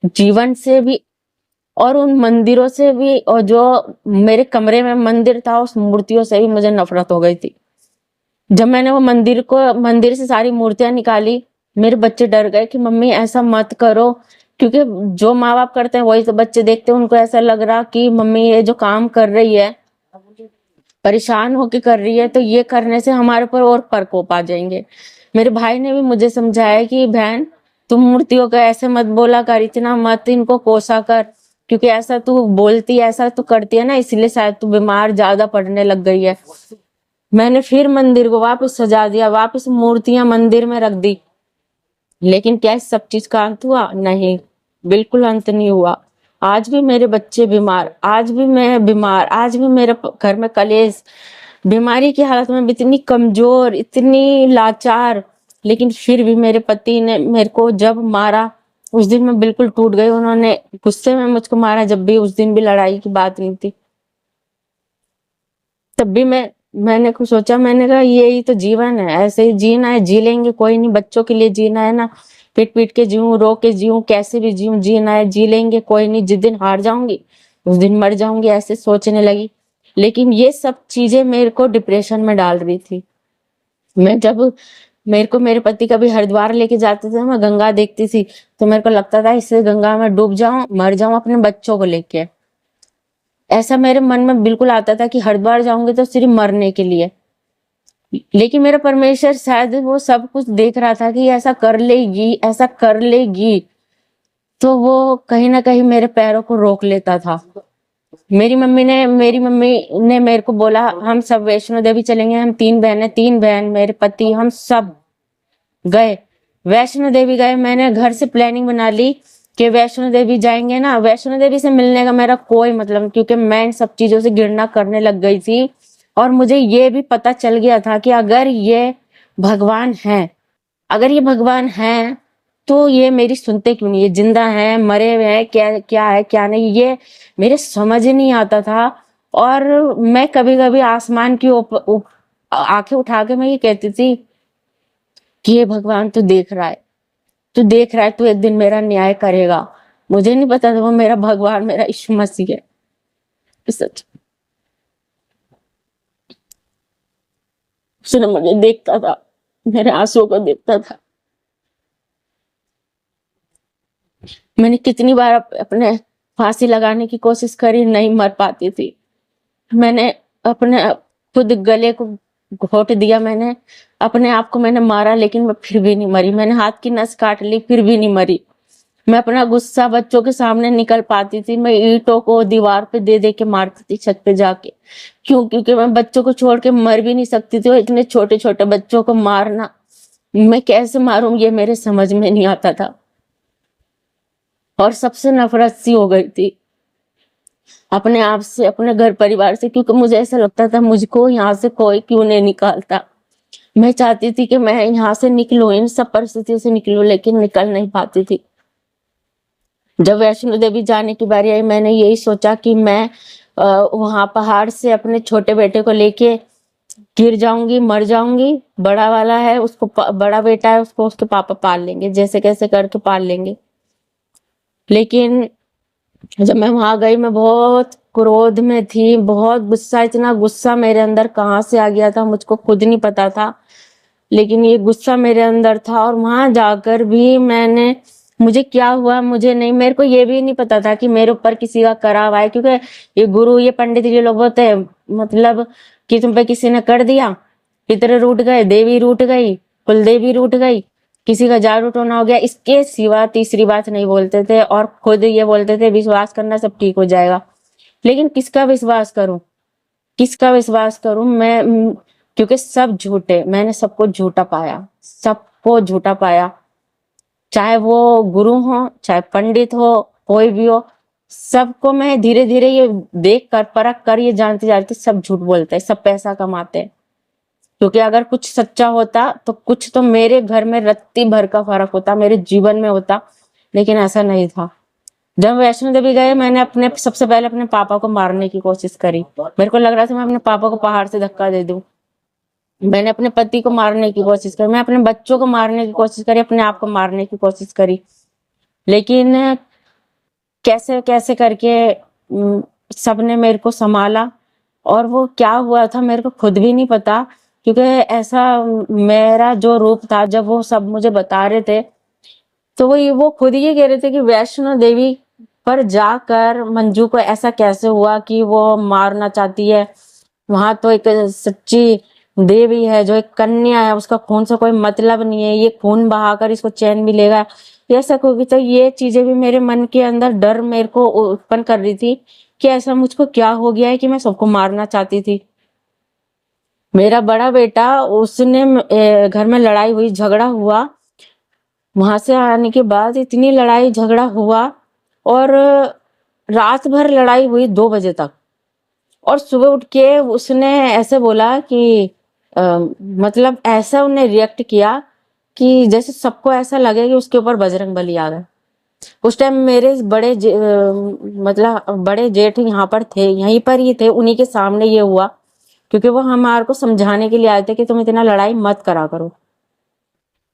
जीवन से भी, और उन मंदिरों से भी, और जो मेरे कमरे में मंदिर था उस मूर्तियों से भी मुझे नफरत हो गई थी। जब मैंने वो मंदिर से सारी मूर्तियां निकाली, मेरे बच्चे डर गए कि मम्मी ऐसा मत करो, क्योंकि जो माँ बाप करते हैं वही तो बच्चे देखते हैं। उनको ऐसा लग रहा कि मम्मी ये जो काम कर रही है, परेशान होके कर रही है, तो ये करने से हमारे ऊपर और प्रकोप आ जाएंगे। मेरे भाई ने भी मुझे समझाया कि बहन, तुम मूर्तियों का ऐसे मत बोला कर, इतना मत इनको कोसा कर, क्योंकि ऐसा तू बोलती है, ऐसा तू करती है ना, इसलिए शायद तू बीमार ज्यादा पड़ने लग गई है। मैंने फिर मंदिर को वापस सजा दिया, वापस मूर्तियां मंदिर में रख दी, लेकिन क्या इस सब चीज का अंत हुआ? नहीं, बिल्कुल अंत नहीं हुआ। आज भी मेरे बच्चे बीमार, आज भी मैं बीमार, आज भी मेरे घर में कलेश, बीमारी की हालत में भी इतनी कमजोर, इतनी लाचार, लेकिन फिर भी मेरे पति ने मेरे को जब मारा, उस दिन मैं बिल्कुल टूट गई। उन्होंने गुस्से में मुझको मारा, जब भी, उस दिन भी लड़ाई की बात नहीं थी। तब भी मैंने कुछ सोचा, मैंने कहा यही तो जीवन है, ऐसे ही जीना है, जी लेंगे, कोई नहीं, बच्चों के लिए जीना है ना, पीट पीट के जीऊं, रो के जीऊं, कैसे भी जीऊं, जीना है, जी लेंगे, कोई नहीं, जिस दिन हार जाऊंगी उस दिन मर जाऊंगी, ऐसे सोचने लगी। लेकिन ये सब चीजें मेरे को डिप्रेशन में डाल रही थी। मैं जब मेरे पति कभी हरिद्वार लेके जाते थे, मैं गंगा देखती थी, तो मेरे को लगता था इससे गंगा में डूब जाऊं, मर जाऊं अपने बच्चों को लेके। ऐसा मेरे मन में बिल्कुल आता था कि हरिद्वार जाऊंगी तो सिर्फ मरने के लिए। लेकिन मेरा परमेश्वर शायद वो सब कुछ देख रहा था कि ऐसा कर लेगी, ऐसा कर लेगी, तो वो कहीं ना कहीं मेरे पैरों को रोक लेता था। मेरी मम्मी ने मेरे को बोला, हम सब वैष्णो देवी चलेंगे, हम 3 बहन, मेरे पति, हम सब गए, वैष्णो देवी गए। मैंने घर से प्लानिंग बना ली कि वैष्णो देवी जाएंगे ना। वैष्णो देवी से मिलने का मेरा कोई मतलब नहीं, क्योंकि मैं इन सब चीजों से घृणा करने लग गई थी। और मुझे ये भी पता चल गया था कि अगर ये भगवान है, अगर ये भगवान है, तो ये मेरी सुनते क्यों नहीं? ये जिंदा है, मरे हुए हैं, क्या क्या है क्या नहीं, ये मेरे समझ ही नहीं आता था। और मैं कभी कभी आसमान की आंखें उठा के मैं ये कहती थी कि ये भगवान तू देख रहा है, तू देख रहा है, तू एक दिन मेरा न्याय करेगा। मुझे नहीं पता था वो मेरा भगवान, मेरा यीशु मसीह है। सच, उसने मुझे देखता था, मेरे आंसुओं को देखता था। मैंने कितनी बार अपने फांसी लगाने की कोशिश करी, नहीं मर पाती थी। मैंने अपने खुद गले को घोट दिया, मैंने अपने आप को मैंने मारा, लेकिन मैं फिर भी नहीं मरी। मैंने हाथ की नस काट ली, फिर भी नहीं मरी। मैं अपना गुस्सा बच्चों के सामने निकल पाती थी, मैं ईंटों को दीवार पे दे दे के मारती थी, छत पे जाके। क्यों? क्योंकि मैं बच्चों को छोड़ के मर भी नहीं सकती थी, और इतने छोटे छोटे बच्चों को मारना, मैं कैसे मारूं ये मेरे समझ में नहीं आता था। और सबसे नफरत सी हो गई थी अपने आप से, अपने घर परिवार से, क्योंकि मुझे ऐसा लगता था मुझको यहाँ से कोई क्यों नहीं निकालता। मैं चाहती थी कि मैं यहाँ से निकलूं, इन सब परिस्थितियों से निकलूं, लेकिन निकल नहीं पाती थी। जब वैष्णो देवी जाने की बारी आई, मैंने यही सोचा कि मैं वहां पहाड़ से अपने छोटे बेटे को लेके गिर जाऊंगी, मर जाऊंगी। बड़ा वाला है, उसको बड़ा बेटा है, उसको उसके पापा पाल लेंगे, जैसे कैसे करके पाल लेंगे। लेकिन जब मैं वहां गई, मैं बहुत क्रोध में थी, बहुत गुस्सा, इतना गुस्सा मेरे अंदर कहाँ से आ गया था मुझको खुद नहीं पता था, लेकिन ये गुस्सा मेरे अंदर था। और वहां जाकर भी मैंने मुझे क्या हुआ मुझे नहीं, मेरे को ये भी नहीं पता था कि मेरे ऊपर किसी का करा हुआ है, क्योंकि ये गुरु ये पंडित ये लोग होते हैं मतलब कि तुम पे किसी ने कर दिया, पितर रूठ गए, देवी रूठ गई, कुल देवी रूठ गई, किसी का जादू टोना हो गया, इसके सिवा तीसरी बात नहीं बोलते थे। और खुद ये बोलते थे विश्वास करना सब ठीक हो जाएगा। लेकिन किसका विश्वास करूं, किसका विश्वास करूं मैं? क्योंकि सब झूठे, मैंने सबको झूठा पाया, सबको झूठा पाया, चाहे वो गुरु हो चाहे पंडित हो, कोई भी हो, सबको मैं धीरे धीरे ये देख कर परख कर ये जानती जा रही थी सब झूठ बोलते हैं, सब पैसा कमाते हैं। क्योंकि अगर कुछ सच्चा होता तो कुछ तो मेरे घर में रत्ती भर का फर्क होता, मेरे जीवन में होता, लेकिन ऐसा नहीं था। जब वैष्णो देवी गए मैंने अपने सबसे पहले अपने पापा को मारने की कोशिश करी। मेरे को लग रहा था मैं अपने पापा को पहाड़ से धक्का दे दूं। मैंने अपने पति को मारने की कोशिश करी, मैं अपने बच्चों को मारने की कोशिश करी, अपने आप को मारने की कोशिश करी। लेकिन कैसे कैसे करके सबने मेरे को संभाला। और वो क्या हुआ था मेरे को खुद भी नहीं पता, क्योंकि ऐसा मेरा जो रूप था जब वो सब मुझे बता रहे थे तो वो खुद ये कह रहे थे कि वैष्णो देवी पर जाकर मंजू को ऐसा कैसे हुआ कि वो मारना चाहती है। वहां तो एक सच्ची देवी है जो एक कन्या है, उसका खून से कोई मतलब नहीं है, ये खून बहाकर इसको चैन मिलेगा, ये ऐसा कोई। तो ये चीजें भी मेरे मन के अंदर डर मेरे को उत्पन्न कर रही थी कि ऐसा मुझको क्या हो गया है कि मैं सबको मारना चाहती थी। मेरा बड़ा बेटा उसने घर में लड़ाई हुई झगड़ा हुआ, वहां से आने के बाद इतनी लड़ाई झगड़ा हुआ और रात भर लड़ाई हुई 2 बजे तक। और सुबह उठ के उसने ऐसे बोला कि मतलब ऐसा उन्हें रिएक्ट किया कि जैसे सबको ऐसा लगे कि उसके ऊपर बजरंग बली आ गए। उस टाइम मेरे मतलब बड़े जेठ यहाँ पर थे, यहीं पर ही थे, उन्हीं के सामने ये हुआ, क्योंकि वो हमारे को समझाने के लिए आए थे कि तुम इतना लड़ाई मत करा करो।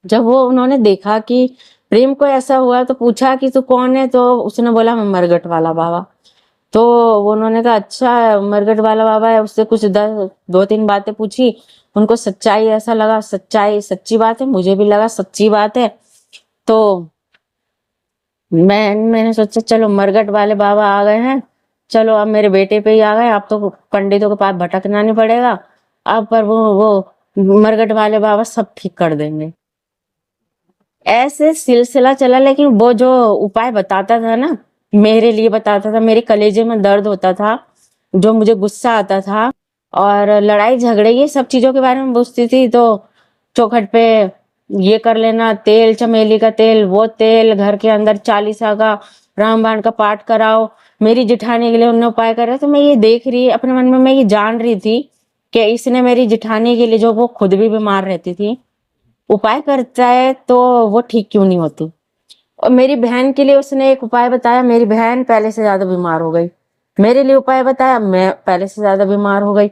जब वो उन्होंने देखा कि प्रेम को ऐसा हुआ तो पूछा कि तू कौन है, तो उसने बोला मैं मरगट वाला बाबा। तो उन्होंने कहा अच्छा मरगट वाला बाबा है, उससे कुछ 2-3 बातें पूछी, उनको सच्चाई ऐसा लगा सच्चाई सच्ची बात है, मुझे भी लगा सच्ची बात है। तो मैंने सोचा चलो मरगट वाले बाबा आ गए हैं, चलो अब मेरे बेटे पे ही आ गए, अब तो पंडितों के पास भटकना नहीं पड़ेगा, अब पर वो मरगट वाले बाबा सब ठीक कर देंगे। ऐसे सिलसिला चला, लेकिन वो जो उपाय बताता था ना, मेरे लिए बताता था, मेरे कलेजे में दर्द होता था, जो मुझे गुस्सा आता था और लड़ाई झगड़े ये सब चीजों के बारे में पूछती थी तो चौखट पे ये कर लेना, तेल चमेली का तेल, वो तेल घर के अंदर 40 का रामबाण का पाठ कराओ। मेरी जिठानी के लिए उन्होंने उपाय करे, तो मैं ये देख रही अपने मन में, मैं ये जान रही थी कि इसने मेरी जिठानी के लिए, जो वो खुद भी बीमार रहती थी, उपाय करता है तो वो ठीक क्यों नहीं होती। और मेरी बहन के लिए उसने एक उपाय बताया, मेरी बहन पहले से ज्यादा बीमार हो गई। मेरे लिए उपाय बताया, मैं पहले से ज्यादा बीमार हो गई।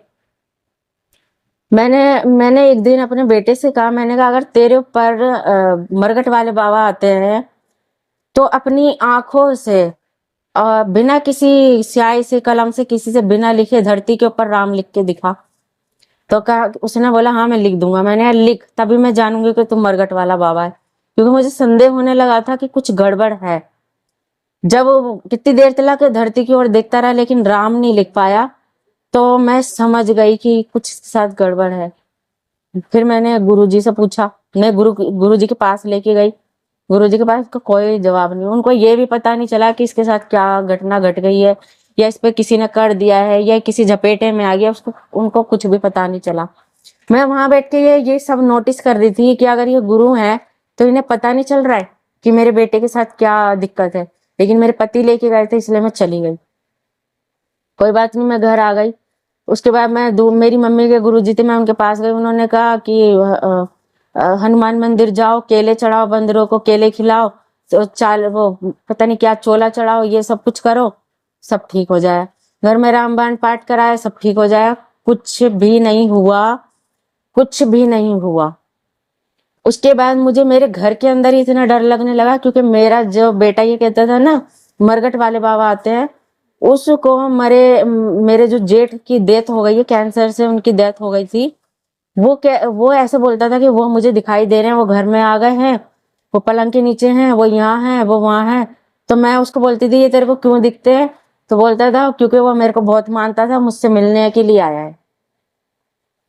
मैंने मैंने एक दिन अपने बेटे से कहा, मैंने कहा अगर तेरे ऊपर मरगट वाले बाबा आते हैं तो अपनी आंखों से बिना किसी स्याही से कलम से किसी से बिना लिखे धरती के ऊपर राम लिख के दिखा। तो कहा, उसने बोला हाँ मैं लिख दूंगा। मैंने कहा लिख, तभी मैं जानूंगी कि तुम मरगट वाला बाबा है, क्योंकि मुझे संदेह होने लगा था कि कुछ गड़बड़ है। जब वो कितनी देर तक धरती की ओर देखता रहा लेकिन राम नहीं लिख पाया, तो मैं समझ गई कि कुछ इसके साथ गड़बड़ है। फिर मैंने गुरुजी से पूछा, मैं गुरुजी के पास लेके गई। गुरुजी के पास कोई जवाब नहीं, उनको ये भी पता नहीं चला कि इसके साथ क्या घटना घट गई है, या इस पे किसी ने कर दिया है, या किसी झपेटे में आ गया, उसको उनको कुछ भी पता नहीं चला। मैं वहां बैठ के ये सब नोटिस कर रही थी कि अगर ये गुरु है तो इन्हें पता नहीं चल रहा है कि मेरे बेटे के साथ क्या दिक्कत है। लेकिन मेरे पति लेके गए थे इसलिए मैं चली गई। कोई बात नहीं, मैं घर आ गई। उसके बाद मेरी मम्मी के गुरुजी थे, मैं उनके पास गई। उन्होंने कहा कि हनुमान मंदिर जाओ, केले चढ़ाओ, बंदरों को केले खिलाओ, तो वो पता नहीं क्या चोला चढ़ाओ, ये सब कुछ करो, सब ठीक हो जाए। घर में रामबाण पाठ कराए, सब ठीक हो जाए। कुछ भी नहीं हुआ, कुछ भी नहीं हुआ। उसके बाद मुझे मेरे घर के अंदर ही इतना डर लगने लगा, क्योंकि मेरा जो बेटा ये कहता था ना मरगट वाले बाबा आते हैं, उसको मेरे जो जेठ की डेथ हो गई है, कैंसर से उनकी डेथ हो गई थी, वो ऐसे बोलता था कि वो मुझे दिखाई दे रहे हैं, वो घर में आ गए हैं वो पलंग के नीचे हैं, वो यहाँ है, वो वहां है। तो मैं उसको बोलती थी ये तेरे को क्यों दिखते हैं? तो बोलता था क्योंकि वो मेरे को बहुत मानता था, मुझसे मिलने के लिए आया है।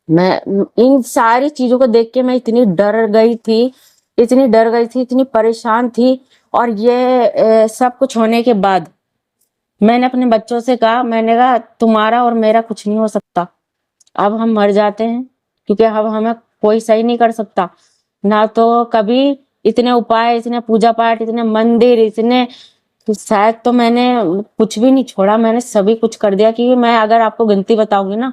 मैं इन सारी चीजों को देख के मैं इतनी डर गई थी, इतनी डर गई थी, इतनी परेशान थी। और ये सब कुछ होने के बाद मैंने अपने बच्चों से कहा, मैंने कहा तुम्हारा और मेरा कुछ नहीं हो सकता, अब हम मर जाते हैं, क्योंकि अब हमें कोई सही नहीं कर सकता। ना तो कभी इतने उपाय, इतने पूजा पाठ, इतने मंदिर, इतने, तो शायद तो मैंने कुछ भी नहीं छोड़ा, मैंने सभी कुछ कर दिया। क्योंकि मैं अगर आपको गिनती बताऊंगी ना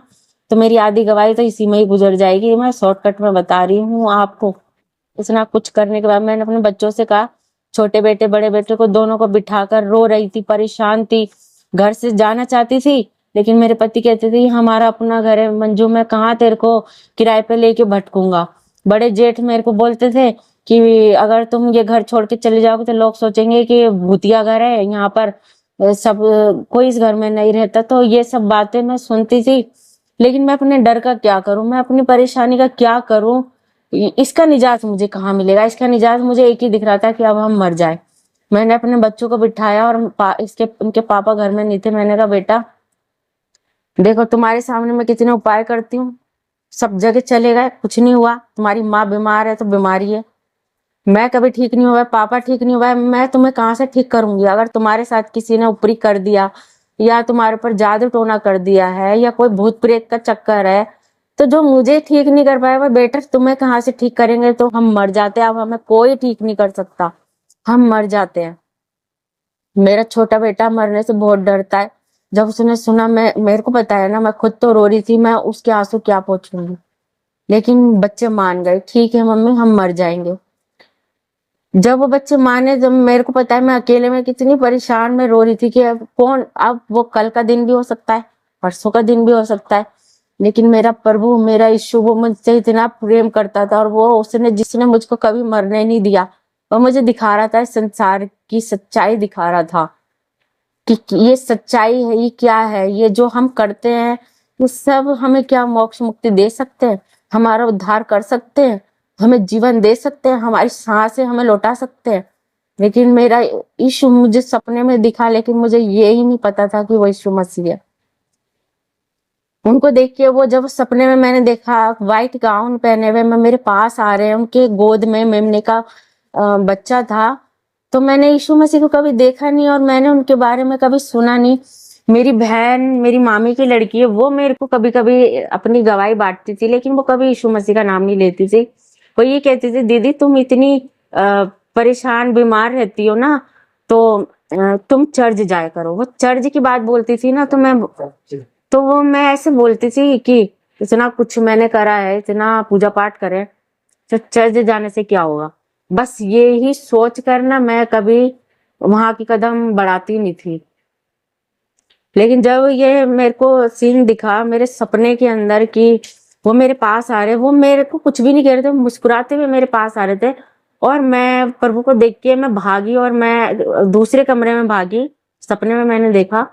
तो मेरी आधी गवाही तो इसी में ही गुजर जाएगी। मैं शॉर्टकट में बता रही हूँ आपको। इतना कुछ करने के बाद मैंने अपने बच्चों से कहा, छोटे बेटे बड़े बेटे को दोनों को बिठाकर रो रही थी, परेशान थी, घर से जाना चाहती थी। लेकिन मेरे पति कहते थे हमारा अपना घर है मंजू, मैं कहाँ तेरे को किराए पे लेके भटकूंगा। बड़े जेठ मेरे को बोलते थे कि अगर तुम ये घर छोड़ के चले जाओगे तो लोग सोचेंगे कि भूतिया घर है यहाँ पर, सब कोई इस घर में नहीं रहता। तो ये सब बातें मैं सुनती थी, लेकिन मैं अपने डर का क्या करूं, मैं अपनी परेशानी का क्या करूं? इसका निजात मुझे कहाँ मिलेगा? इसका निजात मुझे एक ही दिख रहा था कि अब हम मर जाए। मैंने अपने बच्चों को बिठाया और इसके उनके पापा घर में नहीं थे। मैंने कहा बेटा देखो तुम्हारे सामने मैं कितने उपाय करती हूँ, सब जगह चले गए, कुछ नहीं हुआ। तुम्हारी माँ बीमार है तो बीमारी है, मैं कभी ठीक नहीं हुआ, पापा ठीक नहीं हुआ, मैं तुम्हें कहाँ से ठीक करूंगी? अगर तुम्हारे साथ किसी ने ऊपरी कर दिया या तुम्हारे ऊपर जादू टोना कर दिया है या कोई भूत प्रेत का चक्कर है, तो जो मुझे ठीक नहीं कर पाया वो बेटा तुम्हें कहाँ से ठीक करेंगे? तो हम मर जाते हैं, अब हमें कोई ठीक नहीं कर सकता, हम मर जाते हैं। मेरा छोटा बेटा मरने से बहुत डरता है। जब उसने सुना, मैं मेरे को बताया ना, मैं खुद तो रो रही थी, मैं उसके आंसू क्या पोंछूंगी। लेकिन बच्चे मान गए, ठीक है मम्मी हम मर जाएंगे। जब वो बच्चे माने, जब मेरे को पता है मैं अकेले में कितनी परेशान में रो रही थी कि अब कौन, अब वो कल का दिन भी हो सकता है, परसों का दिन भी हो सकता है, लेकिन मेरा प्रभु, मेरा यीशु वो मुझसे इतना प्रेम करता था। और वो उसने, जिसने मुझको कभी मरने नहीं दिया, वो मुझे दिखा रहा था, संसार की सच्चाई दिखा रहा था कि ये सच्चाई है, ये क्या है, ये जो हम करते हैं ये सब हमें क्या मोक्ष मुक्ति दे सकते हैं, हमारा उद्धार कर सकते हैं, हमें जीवन दे सकते हैं, हमारी सांसें हमें लौटा सकते हैं। लेकिन मेरा यीशु मुझे सपने में दिखा, लेकिन मुझे ये ही नहीं पता था कि वो यीशु मसीह है। उनको देख के, वो जब सपने में मैंने देखा व्हाइट गाउन पहने हुए मैं मेरे पास आ रहे हैं, उनके गोद में मेमने का बच्चा था, तो मैंने यीशु मसीह को कभी देखा नहीं और मैंने उनके बारे में कभी सुना नहीं। मेरी बहन, मेरी मामी की लड़की है, वो मेरे को कभी कभी अपनी गवाही बांटती थी, लेकिन वो कभी यीशु मसीह का नाम नहीं लेती थी। वो ये कहती थी दीदी तुम इतनी परेशान बीमार रहती हो ना, तो तुम चर्च जाया करो। वो चर्च की बात बोलती थी ना, तो वो मैं ऐसे बोलती थी कि इतना कुछ मैंने करा है, इतना पूजा पाठ करे, तो चर्च जाने से क्या होगा? बस ये ही सोच कर ना मैं कभी वहां की कदम बढ़ाती नहीं थी। लेकिन जब ये मेरे को सीन दिखा मेरे सपने के अंदर कि वो मेरे पास आ रहे, वो मेरे को कुछ भी नहीं कह रहे थे, मुस्कुराते हुए मेरे पास आ रहे थे, और मैं प्रभु को देख के मैं भागी और मैं दूसरे कमरे में भागी। सपने में मैंने देखा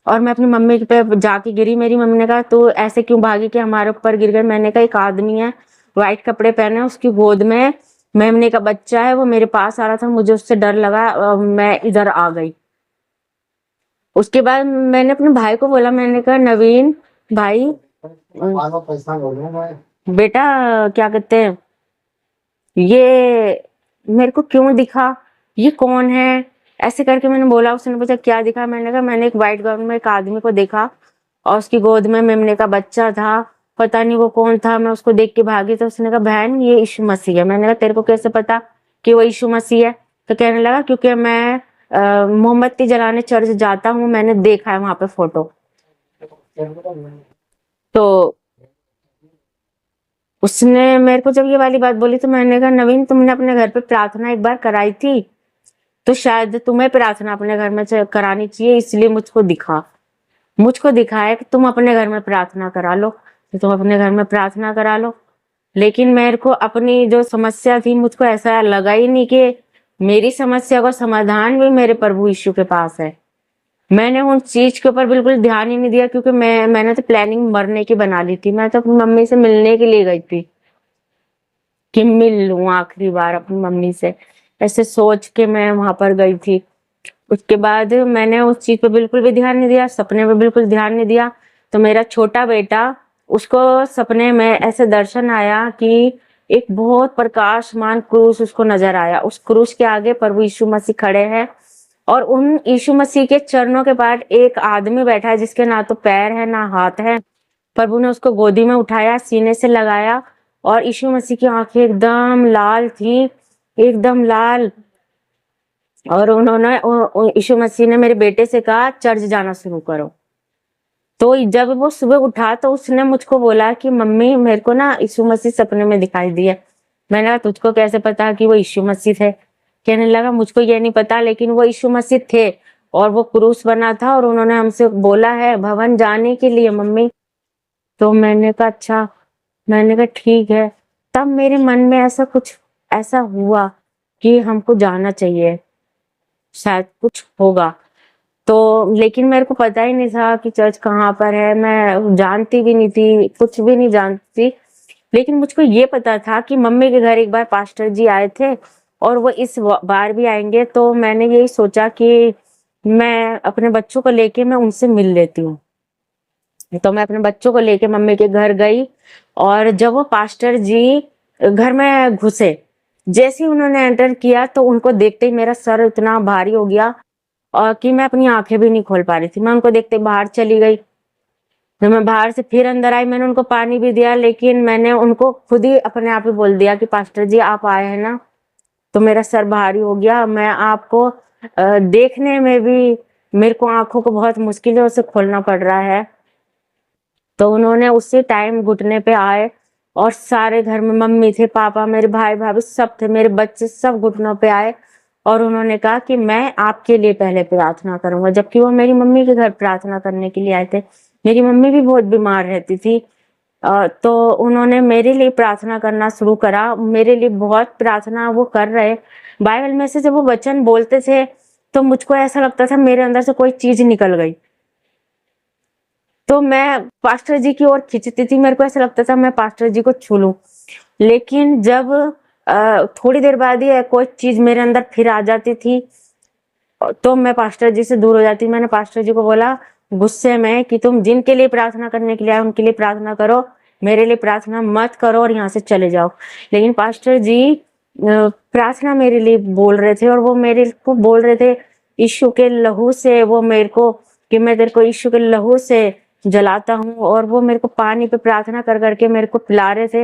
और मैं अपनी मम्मी पे जाके गिरी। मेरी मम्मी ने कहा तू ऐसे क्यों भागी कि हमारे ऊपर गिर गए? मैंने कहा एक आदमी है, व्हाइट कपड़े पहने, उसकी गोद में मेमने का बच्चा है, वो मेरे पास आ रहा था, मुझे उससे डर लगा, मैं इधर आ गई। उसके बाद मैंने अपने भाई को बोला, मैंने कहा नवीन भाई, बेटा क्या कहते हैं, ये मेरे को क्यों दिखा, ये कौन है? ऐसे करके मैंने बोला। उसने पूछा क्या दिखा? मैंने कहा मैंने एक व्हाइट गाउन में एक आदमी को देखा और उसकी गोद में मेमने का बच्चा था, पता नहीं वो कौन था। मैं उसको देख के भागी तो उसने कहा बहन ये यीशु मसीह है। मैंने कहा तेरे को कैसे पता कि वो यीशु मसीह है? तो कहने लगा क्योंकि मैं मोमबत्ती जलाने चर्च जाता हूँ, मैंने देखा है वहां पे फोटो। तो उसने मेरे को जब ये वाली बात बोली तो मैंने कहा नवीन तुमने अपने घर पे प्रार्थना एक बार कराई थी, तो शायद तुम्हें प्रार्थना अपने घर में करानी चाहिए, इसलिए मुझको दिखा है कि तुम अपने घर में प्रार्थना करा लो, तो तुम अपने घर में प्रार्थना करा लो। लेकिन मेरे को अपनी जो समस्या थी, मुझको ऐसा लगा ही नहीं कि मेरी समस्या का समाधान भी मेरे प्रभु यीशु के पास है। मैंने उन चीज के ऊपर बिल्कुल ध्यान ही नहीं दिया, क्योंकि मैंने तो प्लानिंग मरने की बना ली थी। मैं तो अपनी मम्मी से मिलने के लिए गई थी कि मिल लूं आखिरी बार अपनी मम्मी से। ऐसे सोच के मैं वहां पर गई थी। उसके बाद मैंने उस चीज पे बिल्कुल भी ध्यान नहीं दिया, सपने पे बिल्कुल ध्यान नहीं दिया। तो मेरा छोटा बेटा, उसको सपने में ऐसे दर्शन आया कि एक बहुत प्रकाशमान क्रूस उसको नजर आया। उस क्रूस के आगे प्रभु यीशु मसीह खड़े हैं और उन यीशु मसीह के चरणों के पास एक आदमी बैठा है जिसके ना तो पैर है ना हाथ है। प्रभु ने उसको गोदी में उठाया, सीने से लगाया और यीशु मसीह की आंखें एकदम लाल थी, एकदम लाल। और उन्होंने यीशु मसीह ने मेरे बेटे से कहा चर्च जाना शुरू करो। तो जब वो सुबह उठा तो उसने मुझको बोला कि मम्मी मेरे को ना यीशु मसीह सपने में दिखाई दिए। मैंने कहा तुझको कैसे पता कि वो यीशु मसीह थे? कहने लगा मुझको ये नहीं पता, लेकिन वो यीशु मसीह थे और वो क्रूस बना था और उन्होंने हमसे बोला है भवन जाने के लिए मम्मी। तो मैंने कहा अच्छा, मैंने कहा ठीक है। तब मेरे मन में ऐसा हुआ कि हमको जाना चाहिए, शायद कुछ होगा। तो लेकिन मेरे को पता ही नहीं था कि चर्च कहाँ पर है, मैं जानती भी नहीं थी, कुछ भी नहीं जानती थी। लेकिन मुझको ये पता था कि मम्मी के घर एक बार पास्टर जी आए थे और वो इस बार भी आएंगे। तो मैंने यही सोचा कि मैं अपने बच्चों को लेके मैं उनसे मिल लेती हूँ। तो मैं अपने बच्चों को लेके मम्मी के घर गई और जब वो पास्टर जी घर में घुसे, जैसे ही उन्होंने एंटर किया तो उनको देखते ही मेरा सर इतना भारी हो गया और कि मैं अपनी आंखें भी नहीं खोल पा रही थी। मैं उनको देखते बाहर चली गई। जब मैं बाहर से फिर अंदर आई, मैंने उनको पानी भी दिया, लेकिन मैंने उनको खुद ही अपने आप ही बोल दिया कि पास्टर जी आप आए हैं ना। तो मेरा सर भारी हो गया। मैं आपको देखने में भी मेरे को आंखों को बहुत मुश्किल से खोलना पड़ रहा है। तो उन्होंने उसी टाइम घुटने पे आए और सारे घर में मम्मी थे, पापा, मेरे भाई भाभी सब थे, मेरे बच्चे सब घुटनों पे आए और उन्होंने कहा कि मैं आपके लिए पहले प्रार्थना करूंगा। जबकि वो मेरी मम्मी के घर प्रार्थना करने के लिए आए थे। मेरी मम्मी भी बहुत बीमार रहती थी। तो उन्होंने मेरे लिए प्रार्थना करना शुरू करा। मेरे लिए बहुत प्रार्थना वो कर रहे। बाइबल में से जब वो वचन बोलते थे तो मुझको ऐसा लगता था मेरे अंदर से कोई चीज निकल गई। तो मैं पास्टर जी की ओर खींचती थी, मेरे को ऐसा लगता था मैं पास्टर जी को छू लूं। लेकिन जब थोड़ी देर बाद ही कोई चीज मेरे अंदर फिर आ जाती थी तो मैं पास्टर जी से दूर हो जाती। मैंने पास्टर जी को बोला गुस्से में कि तुम जिनके लिए प्रार्थना करने के लिए आए उनके लिए प्रार्थना करो, मेरे लिए प्रार्थना मत करो और यहाँ से चले जाओ। लेकिन पास्टर जी प्रार्थना मेरे लिए बोल रहे थे और वो मेरे को बोल रहे थे यीशु के लहू से, वो मेरे को कि मैं तेरे को यीशु के लहू से जलाता हूँ। और वो मेरे को पानी पे प्रार्थना कर करके मेरे को पिला रहे थे।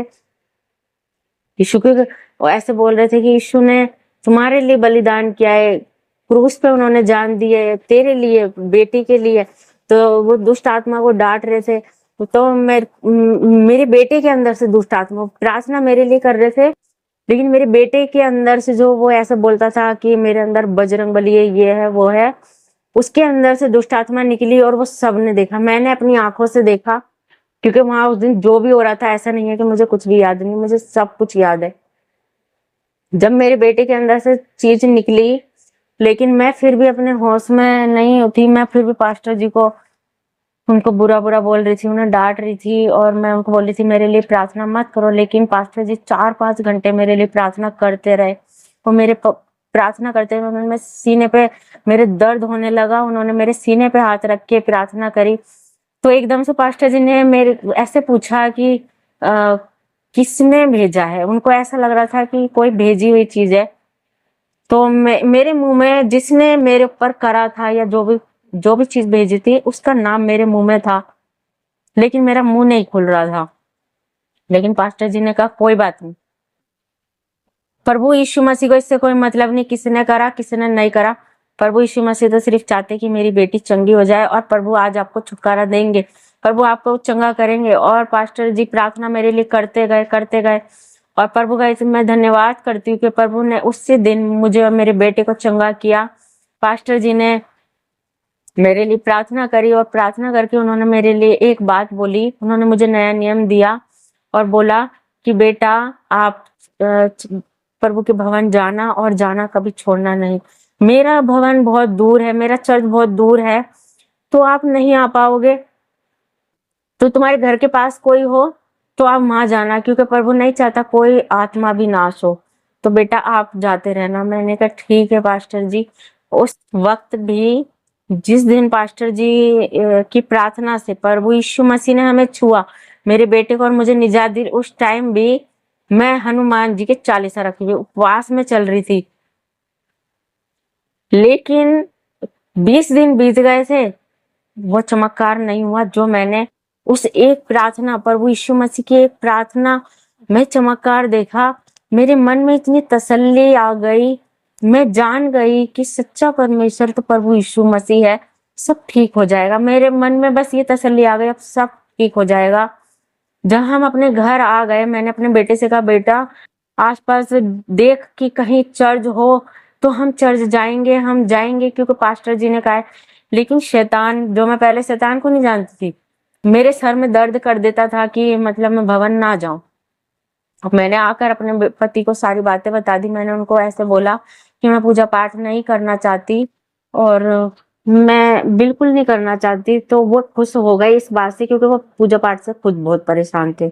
यीशु के वो ऐसे बोल रहे थे कि यीशु ने तुम्हारे लिए बलिदान किया है, क्रूस पे उन्होंने जान दी है तेरे लिए, बेटी के लिए। तो वो दुष्ट आत्मा को डांट रहे थे। तो मेरे बेटे के अंदर से दुष्ट आत्मा प्रार्थना मेरे लिए कर रहे थे, लेकिन मेरे बेटे के अंदर से जो वो ऐसा बोलता था कि मेरे अंदर बजरंग बली है, ये है वो है, उसके अंदर से दुष्ट आत्मा निकली और वो सबने देखा, मैंने अपनी आंखों से देखा। क्योंकि वहां उस दिन जो भी हो रहा था ऐसा नहीं है कि मुझे कुछ भी याद नहीं, मुझे सब कुछ याद है। जब मेरे बेटे के अंदर से चीज निकली, लेकिन मैं फिर भी अपने होश में नहीं होती। मैं फिर भी पास्टर जी को उनको बुरा बुरा बोल रही थी, उन्हें डांट रही थी और मैं उनको बोल रही थी मेरे लिए प्रार्थना मत करो। लेकिन पास्टर जी 4-5 घंटे मेरे लिए प्रार्थना करते रहे। वो मेरे प्रार्थना करते हुए मैं सीने पे मेरे दर्द होने लगा। उन्होंने मेरे सीने पे हाथ रख के प्रार्थना करी। तो एकदम से पास्टर जी ने मेरे ऐसे पूछा कि किसने भेजा है? उनको ऐसा लग रहा था कि कोई भेजी हुई चीज है। तो मेरे मुंह में जिसने मेरे ऊपर करा था या जो भी चीज भेजी थी उसका नाम मेरे मुंह में था, लेकिन मेरा मुंह नहीं खुल रहा था। लेकिन पास्टर जी ने कहा कोई बात नहीं, प्रभु यीशु मसीह को इससे कोई मतलब नहीं किसने करा किसने नहीं करा। प्रभु यीशु मसीह तो सिर्फ चाहते कि मेरी बेटी चंगी हो जाए और प्रभु आज आपको छुटकारा देंगे, प्रभु आपको चंगा करेंगे। और पास्टर जी प्रार्थना मेरे लिए करते गए और प्रभु का मैं धन्यवाद करती हूँ कि प्रभु ने उसी दिन मुझे और मेरे बेटे को चंगा किया। पास्टर जी ने मेरे लिए प्रार्थना करी और प्रार्थना करके उन्होंने मेरे लिए एक बात बोली। उन्होंने मुझे नया नियम दिया और बोला कि बेटा आप प्रभु के भवन जाना और जाना कभी छोड़ना नहीं। मेरा भवन बहुत दूर है, मेरा चर्च बहुत दूर है, तो आप नहीं आ पाओगे, तो तुम्हारे घर के पास कोई हो तो आप वहां जाना, क्योंकि प्रभु नहीं चाहता कोई आत्मा भी नाश हो। तो बेटा आप जाते रहना। मैंने कहा ठीक है पास्टर जी। उस वक्त भी जिस दिन पास्टर जी की प्रार्थना से प्रभु यीशु मसीह ने हमें छुआ, मेरे बेटे को और मुझे निजात दी, उस टाइम भी मैं हनुमान जी के चालीसा रखी हुई उपवास में चल रही थी। लेकिन 20 दिन बीत गए थे, वो चमत्कार नहीं हुआ जो मैंने उस एक प्रार्थना, प्रभु यीशु मसीह की एक प्रार्थना में चमत्कार देखा। मेरे मन में इतनी तसल्ली आ गई, मैं जान गई कि सच्चा परमेश्वर तो प्रभु यीशु मसीह है, सब ठीक हो जाएगा। मेरे मन में बस ये तसल्ली आ गई, अब सब ठीक हो जाएगा। जब हम अपने घर आ गए, मैंने अपने बेटे से कहा बेटा आसपास देख कि कहीं चर्च हो तो हम चर्च जाएंगे, हम जाएंगे, क्योंकि पास्टर जी ने कहा है। लेकिन शैतान, जो मैं पहले शैतान को नहीं जानती थी, मेरे सर में दर्द कर देता था कि मतलब मैं भवन ना जाऊं। अब मैंने आकर अपने पति को सारी बातें बता दी। मैंने उनको ऐसे बोला कि मैं पूजा पाठ नहीं करना चाहती और मैं बिल्कुल नहीं करना चाहती। तो वो खुश हो गए इस बात से, क्योंकि वो पूजा पाठ से खुद बहुत परेशान थे।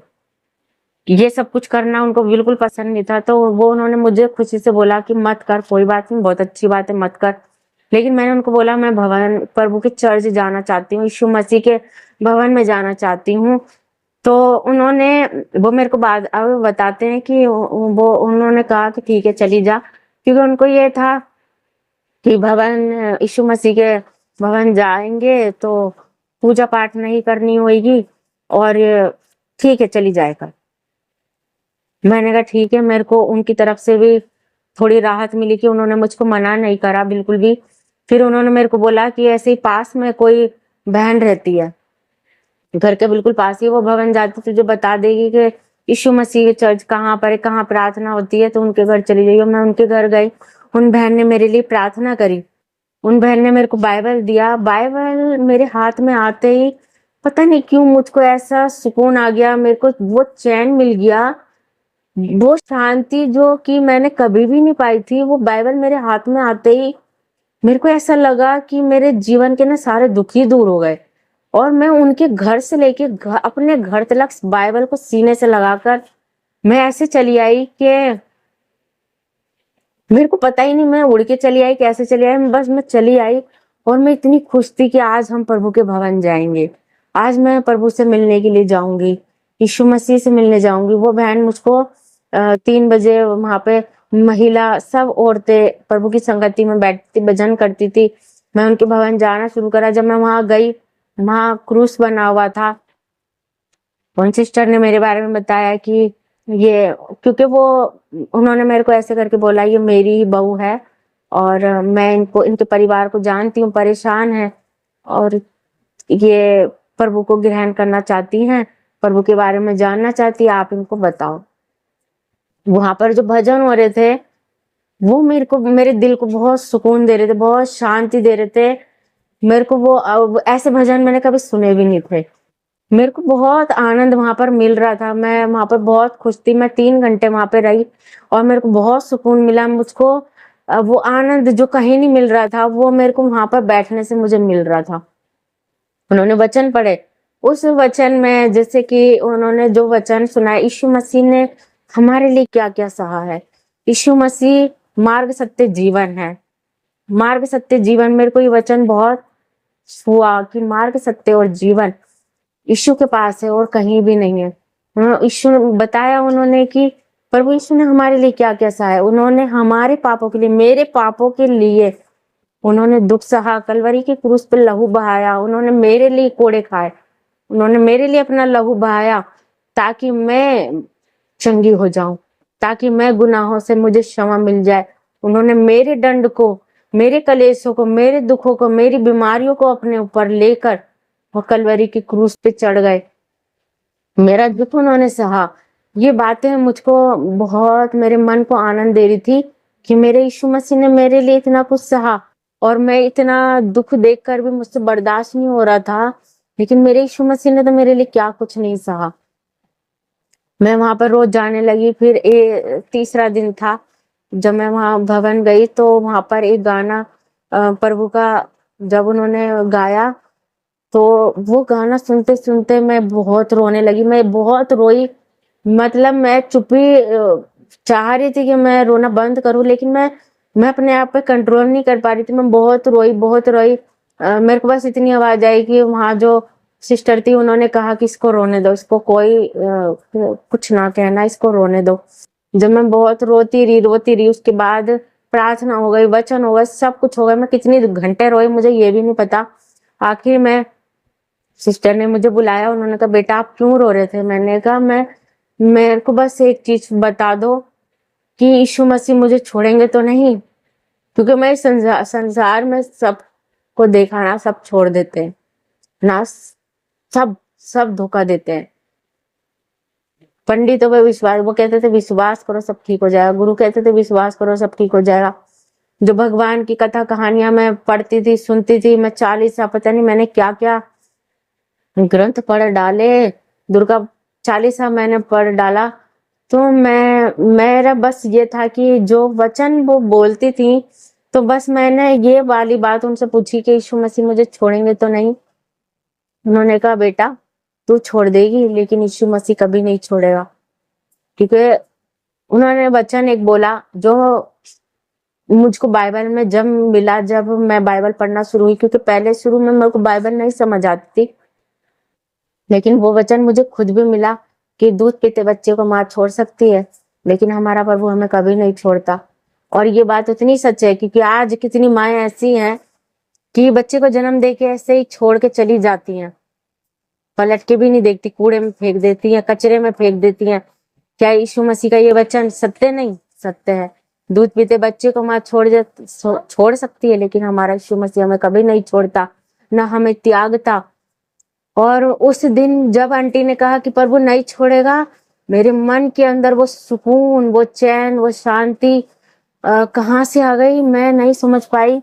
ये सब कुछ करना उनको बिल्कुल पसंद नहीं था। तो वो उन्होंने मुझे खुशी से बोला कि मत कर, कोई बात नहीं, बहुत अच्छी बात है, मत कर। लेकिन मैंने उनको बोला मैं भवन, प्रभु के चर्च जाना चाहती हूँ, यीशु मसीह के भवन में जाना चाहती हूँ। तो उन्होंने, वो मेरे को बाद अब बताते हैं कि वो उन्होंने कहा कि ठीक है चली जा, क्योंकि उनको ये था कि भवन, यीशु मसीह के भवन जाएंगे तो पूजा पाठ नहीं करनी होगी, और ठीक है चली जाएगा। मैंने कहा ठीक है। मेरे को उनकी तरफ से भी थोड़ी राहत मिली कि उन्होंने मुझको मना नहीं करा बिल्कुल भी। फिर उन्होंने मेरे को बोला कि ऐसे ही पास में कोई बहन रहती है, घर के बिल्कुल पास ही वो भवन जाती, तुझे बता देगी कि यीशु मसीह चर्च कहाँ पर है, कहाँ प्रार्थना होती है, तो उनके घर चली जाइए। मैं उनके घर गई, उन बहन ने मेरे लिए प्रार्थना करी। उन बहन ने मेरे को बाइबल दिया। बाइबल मेरे हाथ में आते ही पता नहीं क्यों मुझको ऐसा सुकून आ गया, मेरे को वो चैन मिल गया, वो शांति जो कि मैंने कभी भी नहीं पाई थी। वो बाइबल मेरे हाथ में आते ही मेरे को ऐसा लगा कि मेरे जीवन के ना सारे दुख ही दूर हो गए। और मैं उनके घर से लेके अपने घर तक बाइबल को सीने से लगाकर मैं ऐसे चली आई कि मेरे को पता ही नहीं, मैं उड़ के चली आई, कैसे चली आई, बस मैं चली आई। और मैं इतनी खुश थी कि आज हम प्रभु के भवन जाएंगे, आज मैं प्रभु से मिलने के लिए जाऊंगी, यीशु मसीह से मिलने जाऊंगी। वो बहन मुझको 3 बजे वहां पे महिला सब औरतें प्रभु की संगति में बैठती भजन करती थी। मैं उनके भवन जाना शुरू करा। जब मैं वहां गई, वहां क्रूस बना हुआ था। उन सिस्टर ने मेरे बारे में बताया कि ये, क्योंकि वो, उन्होंने मेरे को ऐसे करके बोला ये मेरी ही बहू है और मैं इनको, इनके परिवार को जानती हूँ, परेशान है और ये प्रभु को ग्रहण करना चाहती हैं, प्रभु के बारे में जानना चाहती है, आप इनको बताओ। वहां पर जो भजन हो रहे थे वो मेरे को, मेरे दिल को बहुत सुकून दे रहे थे, बहुत शांति दे रहे थे। मेरे को वो ऐसे भजन मैंने कभी सुने भी नहीं थे। मेरे को बहुत आनंद वहां पर मिल रहा था, मैं वहां पर बहुत खुश थी। मैं 3 घंटे वहां पे रही और मेरे को बहुत सुकून मिला। मुझको वो आनंद जो कहीं नहीं मिल रहा था, वो मेरे को वहां पर बैठने से मुझे मिल रहा था। उन्होंने वचन पढ़े, उस वचन में जैसे कि उन्होंने जो वचन सुनाए, यीशु मसीह ने हमारे लिए क्या क्या सहा है। यीशु मसीह मार्ग सत्य जीवन है, मार्ग सत्य जीवन। मेरे को ये वचन बहुत हुआ कि मार्ग सत्य और जीवन यीशु के पास है और कहीं भी नहीं है। यीशु ने बताया, उन्होंने कि प्रभु यीशु ने हमारे लिए क्या क्या सहा है। उन्होंने हमारे पापों के लिए, मेरे पापों के लिए उन्होंने दुख सहा, कलवरी के क्रूस पर लहू बहाया, उन्होंने मेरे लिए कोड़े खाए, उन्होंने मेरे लिए अपना लहू बहाया ताकि मैं चंगी हो जाऊं, ताकि मैं गुनाहों से मुझे क्षमा मिल जाए। उन्होंने मेरे दंड को, मेरे कलेशों को, मेरे दुखों को, मेरी बीमारियों को अपने ऊपर लेकर वो कलवरी की क्रूस पे चढ़ गए। मेरा दुख उन्होंने सहा। ये बातें मुझको बहुत मेरे मन को आनंद दे रही थी कि मेरे यीशु मसीह ने मेरे लिए इतना कुछ सहा और मैं इतना दुख देखकर भी मुझसे बर्दाश्त नहीं हो रहा था, लेकिन मेरे यीशु मसीह ने तो मेरे लिए क्या कुछ नहीं सहा। मैं वहां पर रोज जाने लगी। फिर तीसरा दिन था जब मैं वहां भवन गई, तो वहां पर एक गाना प्रभु का जब उन्होंने गाया, तो वो गाना सुनते सुनते मैं बहुत रोने लगी, मैं बहुत रोई। मतलब मैं चुप्पी चाह रही थी कि मैं रोना बंद करूँ, लेकिन मैं अपने आप पे कंट्रोल नहीं कर पा रही थी। मैं बहुत रोई, बहुत रोई। मेरे को बस इतनी आवाज़ आई कि वहाँ जो सिस्टर थी उन्होंने कहा कि इसको रोने दो, इसको कोई कुछ ना कहना, इसको रोने दो। जब मैं बहुत रोती रही, उसके बाद प्रार्थना हो गई, वचन हो गए, सब कुछ हो गया। मैं कितनी घंटे रोई मुझे ये भी नहीं पता। आखिर में सिस्टर ने मुझे बुलाया, उन्होंने कहा बेटा आप क्यों रो रहे थे? मैंने कहा मेरे को बस एक चीज बता दो कि यीशु मसीह मुझे छोड़ेंगे तो नहीं, क्योंकि मैं इस संसार में सबको देखा ना, सब छोड़ देते हैं ना, सब सब धोखा देते हैं। पंडितों पे विश्वास, वो कहते थे विश्वास करो सब ठीक हो जाएगा, गुरु कहते थे विश्वास करो सब ठीक हो जाएगा। जो भगवान की कथा कहानियां मैं पढ़ती थी, सुनती थी, मैं 40 साल पता नहीं मैंने क्या क्या ग्रंथ पढ़ डाले, दुर्गा चालीसा मैंने पढ़ डाला। तो मेरा बस ये था कि जो वचन वो बोलती थी, तो बस मैंने ये वाली बात उनसे पूछी कि यीशु मसीह मुझे छोड़ेंगे तो नहीं? उन्होंने कहा बेटा तू छोड़ देगी, लेकिन यीशु मसीह कभी नहीं छोड़ेगा। क्योंकि उन्होंने वचन एक बोला जो मुझको बाइबल में जब मिला, जब मैं बाइबल पढ़ना शुरू हुई, क्योंकि पहले शुरू में मेरे को बाइबल नहीं समझ आती थी, लेकिन वो वचन मुझे खुद भी मिला कि दूध पीते बच्चे को माँ छोड़ सकती है, लेकिन हमारा प्रभु हमें कभी नहीं छोड़ता। और ये बात उतनी सच है, क्योंकि आज कितनी माएँ ऐसी हैं कि बच्चे को जन्म दे के ऐसे ही छोड़ के चली जाती हैं, पलट के भी नहीं देखती, कूड़े में फेंक देती हैं, कचरे में फेंक देती हैं। क्या यीशु मसीह का ये वचन सत्य नहीं? सत्य है। दूध पीते बच्चे को माँ छोड़ सकती है, लेकिन हमारा यीशु मसीह हमें कभी नहीं छोड़ता, ना हमें त्यागता। और उस दिन जब आंटी ने कहा कि प्रभु नहीं छोड़ेगा, मेरे मन के अंदर वो सुकून, वो चैन, वो शांति कहाँ से आ गई मैं नहीं समझ पाई।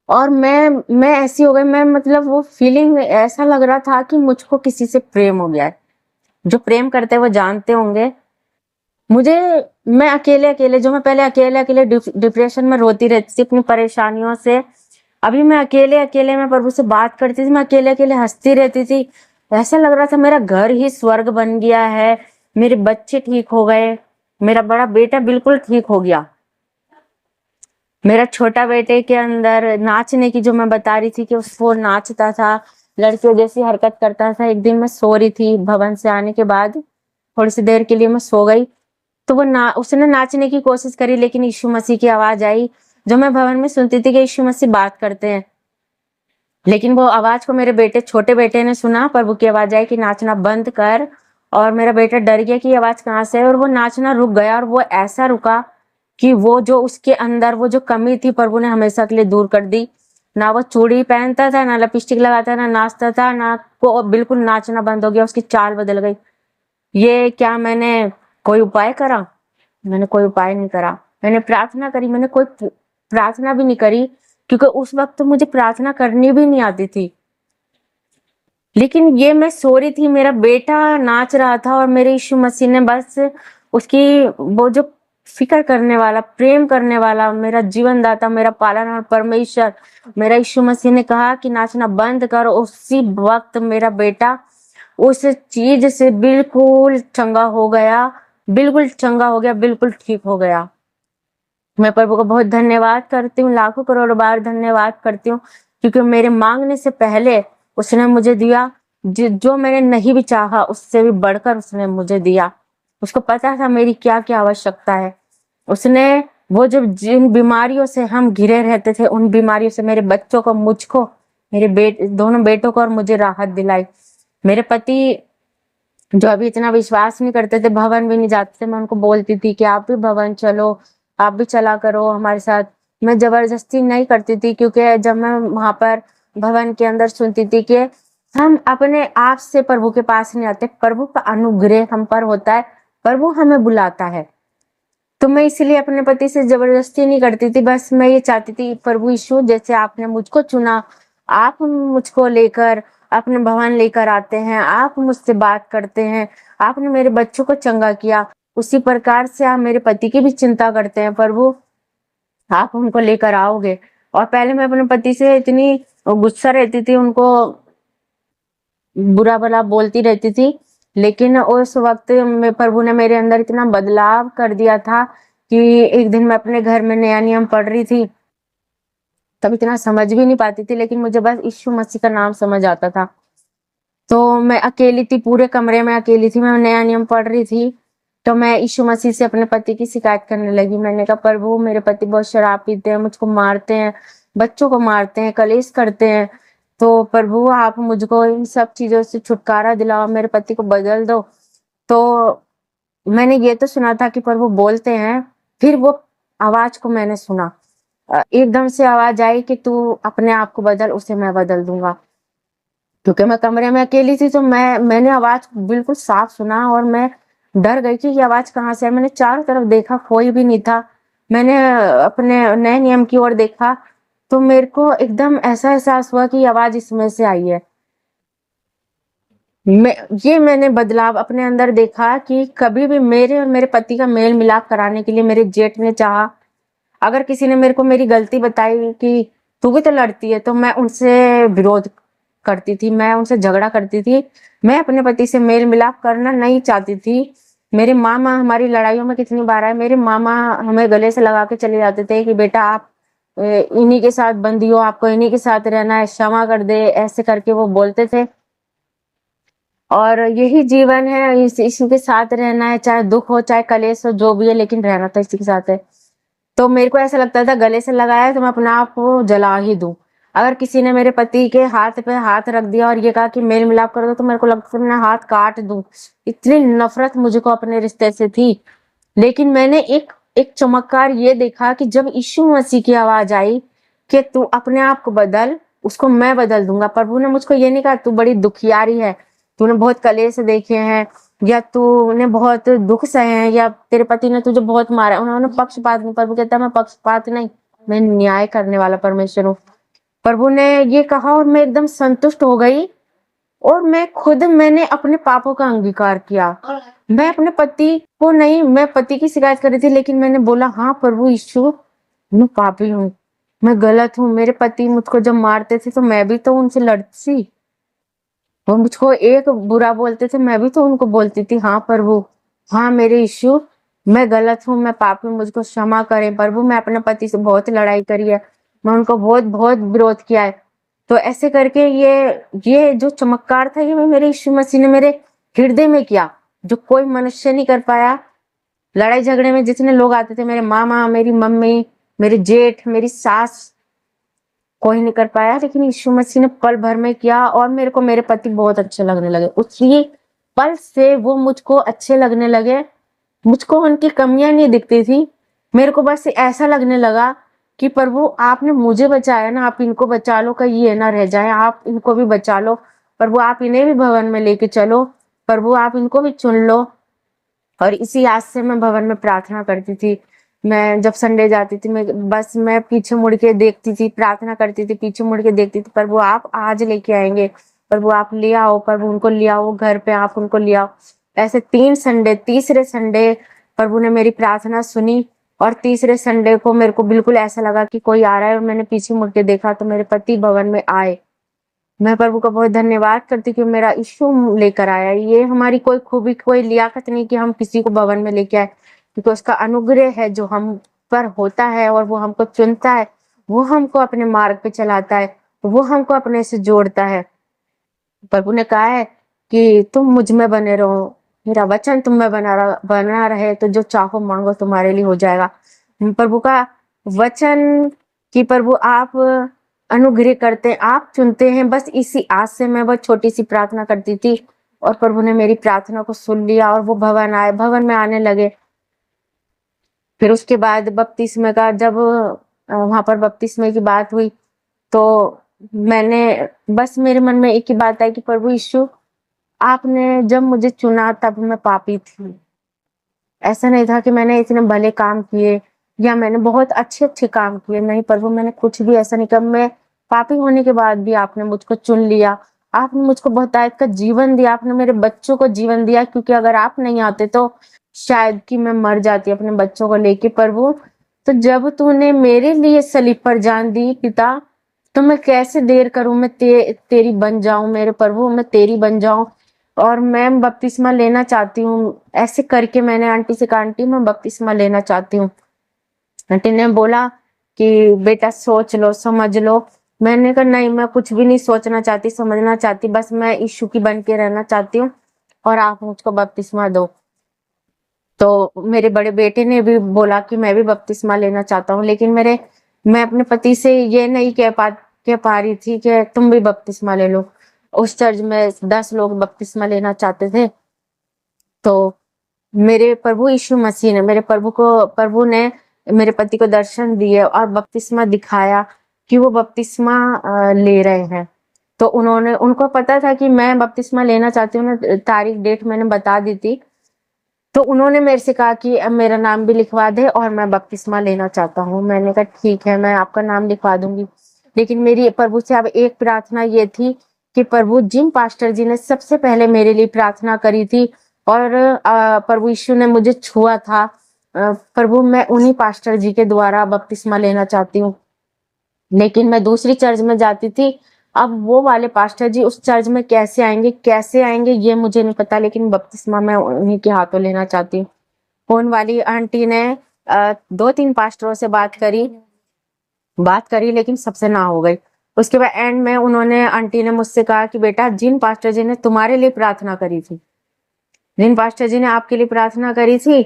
और मैं ऐसी हो गई, मैं मतलब वो फीलिंग ऐसा लग रहा था कि मुझको किसी से प्रेम हो गया है। जो प्रेम करते हैं वो जानते होंगे। मुझे मैं अकेले अकेले, जो मैं पहले अकेले अकेले डिप्रेशन में रोती रहती थी अपनी परेशानियों से, अभी मैं अकेले अकेले मैं प्रभु से बात करती थी, मैं अकेले अकेले हंसती रहती थी। ऐसा लग रहा था मेरा घर ही स्वर्ग बन गया है, मेरे बच्चे ठीक हो गए, मेरा बड़ा बेटा बिल्कुल ठीक हो गया। मेरा छोटा बेटे के अंदर नाचने की, जो मैं बता रही थी कि वो नाचता था, लड़कियों जैसी हरकत करता था। एक दिन मैं सो रही थी भवन से आने के बाद, थोड़ी सी देर के लिए मैं सो गई, तो उसने नाचने की कोशिश करी, लेकिन यीशु मसीह की आवाज आई, जो मैं भवन में सुनती थी कि यीशु मसीह बात करते हैं। लेकिन वो आवाज को मेरे छोटे बेटे ने सुना, प्रभु की आवाज आई कि नाचना बंद कर। और मेरा बेटा डर गया कि आवाज कहाँ से है, और वो नाचना रुक गया। और वो ऐसा रुका कि वो जो उसके अंदर वो जो कमी थी, प्रभु ने हमेशा के लिए दूर कर दी। ना वो चूड़ी पहनता था, ना लिपस्टिक लगाता था, ना नाचता था, ना वो बिल्कुल नाचना बंद हो गया, उसकी चाल बदल गई। ये क्या मैंने कोई उपाय करा? मैंने कोई उपाय नहीं करा। मैंने प्रार्थना करी, मैंने कोई प्रार्थना भी नहीं करी, क्योंकि उस वक्त तो मुझे प्रार्थना करनी भी नहीं आती थी। लेकिन ये मैं सो रही थी, मेरा बेटा नाच रहा था, और मेरे यीशु मसीह ने बस उसकी वो जो फिक्र करने वाला, प्रेम करने वाला, मेरा जीवन दाता, मेरा पालन और परमेश्वर, मेरा यीशु मसीह ने कहा कि नाचना बंद कर। उसी वक्त मेरा बेटा उस चीज से बिल्कुल चंगा हो गया, बिल्कुल चंगा हो गया, बिल्कुल ठीक हो गया। मैं प्रभु को बहुत धन्यवाद करती हूँ, लाखों करोड़ों बार धन्यवाद करती हूँ, क्योंकि मेरे मांगने से पहले उसने मुझे दिया। जो मैंने नहीं भी चाहा, उससे भी बढ़कर उसने मुझे दिया। उसको पता था मेरी क्या क्या आवश्यकता है। उसने वो जो जिन बीमारियों से हम घिरे रहते थे, उन बीमारियों से मेरे बच्चों को, मुझको, मेरे दोनों बेटों को और मुझे राहत दिलाई। मेरे पति जो अभी इतना विश्वास नहीं करते थे, भवन भी नहीं जाते थे, मैं उनको बोलती थी कि आप भी भवन चलो, आप भी चला करो हमारे साथ। मैं जबरदस्ती नहीं करती थी, क्योंकि जब मैं वहां पर भवन के अंदर सुनती थी कि हम अपने आप से प्रभु के पास नहीं आते, प्रभु का अनुग्रह हम पर होता है, प्रभु हमें बुलाता है। तो मैं इसलिए अपने पति से जबरदस्ती नहीं करती थी। बस मैं ये चाहती थी, प्रभु यीशु जैसे आपने मुझको चुना, आप मुझको लेकर अपने भवन लेकर आते हैं, आप मुझसे बात करते हैं, आपने मेरे बच्चों को चंगा किया, उसी प्रकार से आप मेरे पति की भी चिंता करते हैं। प्रभु आप उनको लेकर आओगे। और पहले मैं अपने पति से इतनी गुस्सा रहती थी, उनको बुरा भला बोलती रहती थी, लेकिन उस वक़्त में प्रभु ने मेरे अंदर इतना बदलाव कर दिया था कि एक दिन मैं अपने घर में नया नियम पढ़ रही थी, तब इतना समझ भी नहीं पाती थी, लेकिन मुझे बस यीशु मसीह का नाम समझ आता था। तो मैं अकेली थी, पूरे कमरे में अकेली थी, मैं नया नियम पढ़ रही थी, तो मैं यीशु मसीह से अपने पति की शिकायत करने लगी। मैंने कहा, प्रभु मेरे पति बहुत शराब पीते हैं, मुझको मारते हैं, बच्चों को मारते हैं, कलेश करते हैं, तो प्रभु आप मुझको इन सब चीज़ों से छुटकारा दिलाओ, मेरे पति को बदल दो। तो मैंने ये तो सुना था कि प्रभु बोलते हैं, फिर वो आवाज़ को मैंने सुना। एकदम से आवाज़ आई कि तू अपने आप को बदल, उसे मैं बदल दूँगा। क्योंकि मैं कमरे में अकेली थी, तो मैंने आवाज़ बिल्कुल साफ सुना और मैं डर गई कि ये आवाज़ कहाँ से है। मैंने चारों तरफ देखा, कोई भी नहीं था। मैंने अपने नए नियम की ओर देखा, तो मेरे को एकदम ऐसा एहसास हुआ कि ये आवाज़ इसमें से आई है। मैंने बदलाव अपने अंदर देखा कि कभी भी मेरे और मेरे पति का मेल मिलाप कराने के लिए मेरे जेठ ने चाहा, अगर किसी ने मेरे को मेरी गलती बताई कि तू भी तो लड़ती है, तो मैं उनसे विरोध करती थी, मैं उनसे झगड़ा करती थी। मैं अपने पति से मेल मिलाप करना नहीं चाहती थी। मेरे मामा हमारी लड़ाइयों में कितनी बार आए, मेरे मामा हमें गले से लगा के चले जाते थे कि बेटा आप इन्हीं के साथ बंधी हो, आपको इन्हीं के साथ रहना है, क्षमा कर दे, ऐसे करके वो बोलते थे। और यही जीवन है, इसी के साथ रहना है, चाहे दुख हो, चाहे कलेश हो, जो भी है, लेकिन रहना तो इसी के साथ है। तो मेरे को ऐसा लगता था गले से लगाया है तो मैं अपने आप को जला ही दूं। अगर किसी ने मेरे पति के हाथ पे हाथ रख दिया और ये कहा कि मेल मिलाप कर दो, तो मेरे को लगता था मैं हाथ काट दूं। इतनी नफरत मुझको अपने रिश्ते से थी। लेकिन मैंने एक एक चमत्कार ये देखा कि जब यीशु मसीह की आवाज आई कि तू अपने आप को बदल, उसको मैं बदल दूंगा। प्रभु ने मुझको ये नहीं कहा तू बड़ी दुखियारी है, तूने बहुत कलेश देखे हैं, या तूने बहुत दुख सहे हैं, या तेरे पति ने तुझे बहुत मारा है। उन्होंने पक्षपात नहीं, प्रभु कहता मैं पक्षपात नहीं, मैं न्याय करने वाला परमेश्वर हूँ। प्रभु ने ये कहा और मैं एकदम संतुष्ट हो गई, और मैंने अपने पापों का अंगीकार किया। मैं अपने पति को नहीं, मैं पति की शिकायत कर रही थी, लेकिन मैंने बोला हाँ प्रभु यीशु, मैं पापी हूँ, मैं गलत हूँ। मेरे पति मुझको जब मारते थे तो मैं भी तो उनसे लड़ती थी, वो मुझको एक बुरा बोलते थे, मैं भी तो उनको बोलती थी हाँ प्रभु, हाँ मेरे यीशु, मैं गलत हूँ, मैं पापी हूँ, मुझको क्षमा करें प्रभु। मैं अपने पति से बहुत लड़ाई करी है, मैं उनको बहुत बहुत विरोध किया है। तो ऐसे करके ये जो चमत्कार था, ये मेरे यीशु मसीह ने मेरे हृदय में किया, जो कोई मनुष्य नहीं कर पाया। लड़ाई झगड़े में जितने लोग आते थे, मेरे मामा, मेरी मम्मी, मेरे जेठ, मेरी सास, कोई नहीं कर पाया, लेकिन यीशु मसीह ने पल भर में किया, और मेरे को मेरे पति बहुत अच्छे लगने लगे। उसी पल से वो मुझको अच्छे लगने लगे। मुझको उनकी कमियां नहीं दिखती थी, मेरे को बस ऐसा लगने लगा कि प्रभु आपने मुझे बचाया ना, आप इनको बचा लो, कहीं ये ना रह जाए, आप इनको भी बचा लो प्रभु, आप इन्हें भी भवन में लेके चलो प्रभु, आप इनको भी चुन लो। और इसी आस से मैं भवन में प्रार्थना करती थी। मैं जब संडे जाती थी, मैं पीछे मुड़ के देखती थी, प्रार्थना करती थी, पीछे मुड़ के देखती थी, प्रभु आप आज लेके आएंगे, प्रभु आप ले आओ, प्रभु उनको ले आओ घर पे, आप उनको ले आओ। ऐसे 3 संडे, तीसरे संडे प्रभु ने मेरी प्रार्थना सुनी, और तीसरे संडे को मेरे को बिल्कुल ऐसा लगा कि कोई आ रहा है, और मैंने पीछे मुड़ के देखा तो मेरे पति भवन में आए। मैं प्रभु का बहुत धन्यवाद करती कि मेरा यीशु लेकर आया। ये हमारी कोई खूबी, कोई लियाकत नहीं कि हम किसी को भवन में लेके आए, क्योंकि उसका अनुग्रह है जो हम पर होता है, और वो हमको चुनता है, वो हमको अपने मार्ग पे चलाता है, वो हमको अपने से जोड़ता है। प्रभु ने कहा है कि तुम मुझ में बने रहो, मेरा वचन तुम में बना रहे, तो जो चाहो मांगो तुम्हारे लिए हो जाएगा। प्रभु का वचन कि प्रभु आप अनुग्रह करते हैं, आप चुनते हैं, बस इसी आस से मैं बहुत छोटी सी प्रार्थना करती थी, और प्रभु ने मेरी प्रार्थना को सुन लिया, और वो भवन में आने लगे। फिर उसके बाद बपतिस्मे का जब वहां पर बपतिस्मे की बात हुई, तो मैंने बस मेरे मन में एक ही बात आई कि प्रभु यीशु, आपने जब मुझे चुना तब मैं पापी थी। ऐसा नहीं था कि मैंने इतने भले काम किए या मैंने बहुत अच्छे अच्छे काम किए, नहीं प्रभु, मैंने कुछ भी ऐसा नहीं किया। मैं पापी होने के बाद भी आपने मुझको चुन लिया, आपने मुझको बहुतायत का जीवन दिया, आपने मेरे बच्चों को जीवन दिया, क्योंकि अगर आप नहीं आते तो शायद कि मैं मर जाती अपने बच्चों को लेके प्रभु। तो जब तूने मेरे लिए सलीब पर जान दी पिता, तो मैं कैसे देर करूं, मैं तेरी बन जाऊं मेरे प्रभु, मैं तेरी बन जाऊं। और मैं बपतिस्मा लेना चाहती हूँ। ऐसे करके मैंने आंटी से कहा, आंटी मैं बपतिस्मा लेना चाहती हूँ। आंटी ने बोला कि बेटा सोच लो, समझ लो। मैंने कहा नहीं, मैं कुछ भी नहीं सोचना चाहती, समझना चाहती, बस मैं यीशु की बन के रहना चाहती हूँ और आप मुझको बपतिस्मा दो। तो मेरे बड़े बेटे ने भी बोला कि मैं भी बपतिस्मा लेना चाहता हूँ, लेकिन मैं अपने पति से ये नहीं कह पा रही थी कि तुम भी बपतिस्मा ले लो। उस चर्च में 10 लोग बपतिस्मा लेना चाहते थे। तो मेरे प्रभु यीशु मसीह ने प्रभु ने मेरे पति को दर्शन दिए और बपतिस्मा दिखाया कि वो बपतिस्मा ले रहे हैं। तो उनको पता था कि मैं बपतिस्मा लेना चाहती हूँ ना, तारीख डेट मैंने बता दी थी। तो उन्होंने मेरे से कहा कि अब मेरा नाम भी लिखवा दे और मैं बपतिस्मा लेना चाहता हूँ। मैंने कहा ठीक है, मैं आपका नाम लिखवा दूंगी। लेकिन मेरी प्रभु से अब एक प्रार्थना ये थी कि प्रभु, जिन पास्टर जी ने सबसे पहले मेरे लिए प्रार्थना करी थी और प्रभु यीशु ने मुझे छुआ था, प्रभु मैं उन्हीं पास्टर जी के द्वारा बपतिस्मा लेना चाहती हूँ। लेकिन मैं दूसरी चर्च में जाती थी। अब वो वाले पास्टर जी उस चर्च में कैसे आएंगे ये मुझे नहीं पता, लेकिन बपतिस्मा मैं उन्हीं के हाथों लेना चाहती हूँ। फोन वाली आंटी ने 2-3 पास्टरों से बात करी लेकिन सबसे ना हो गई। उसके बाद एंड में आंटी ने मुझसे कहा कि बेटा, जिन पास्टर जी ने तुम्हारे लिए प्रार्थना करी थी, जिन पास्टर जी ने आपके लिए प्रार्थना करी थी,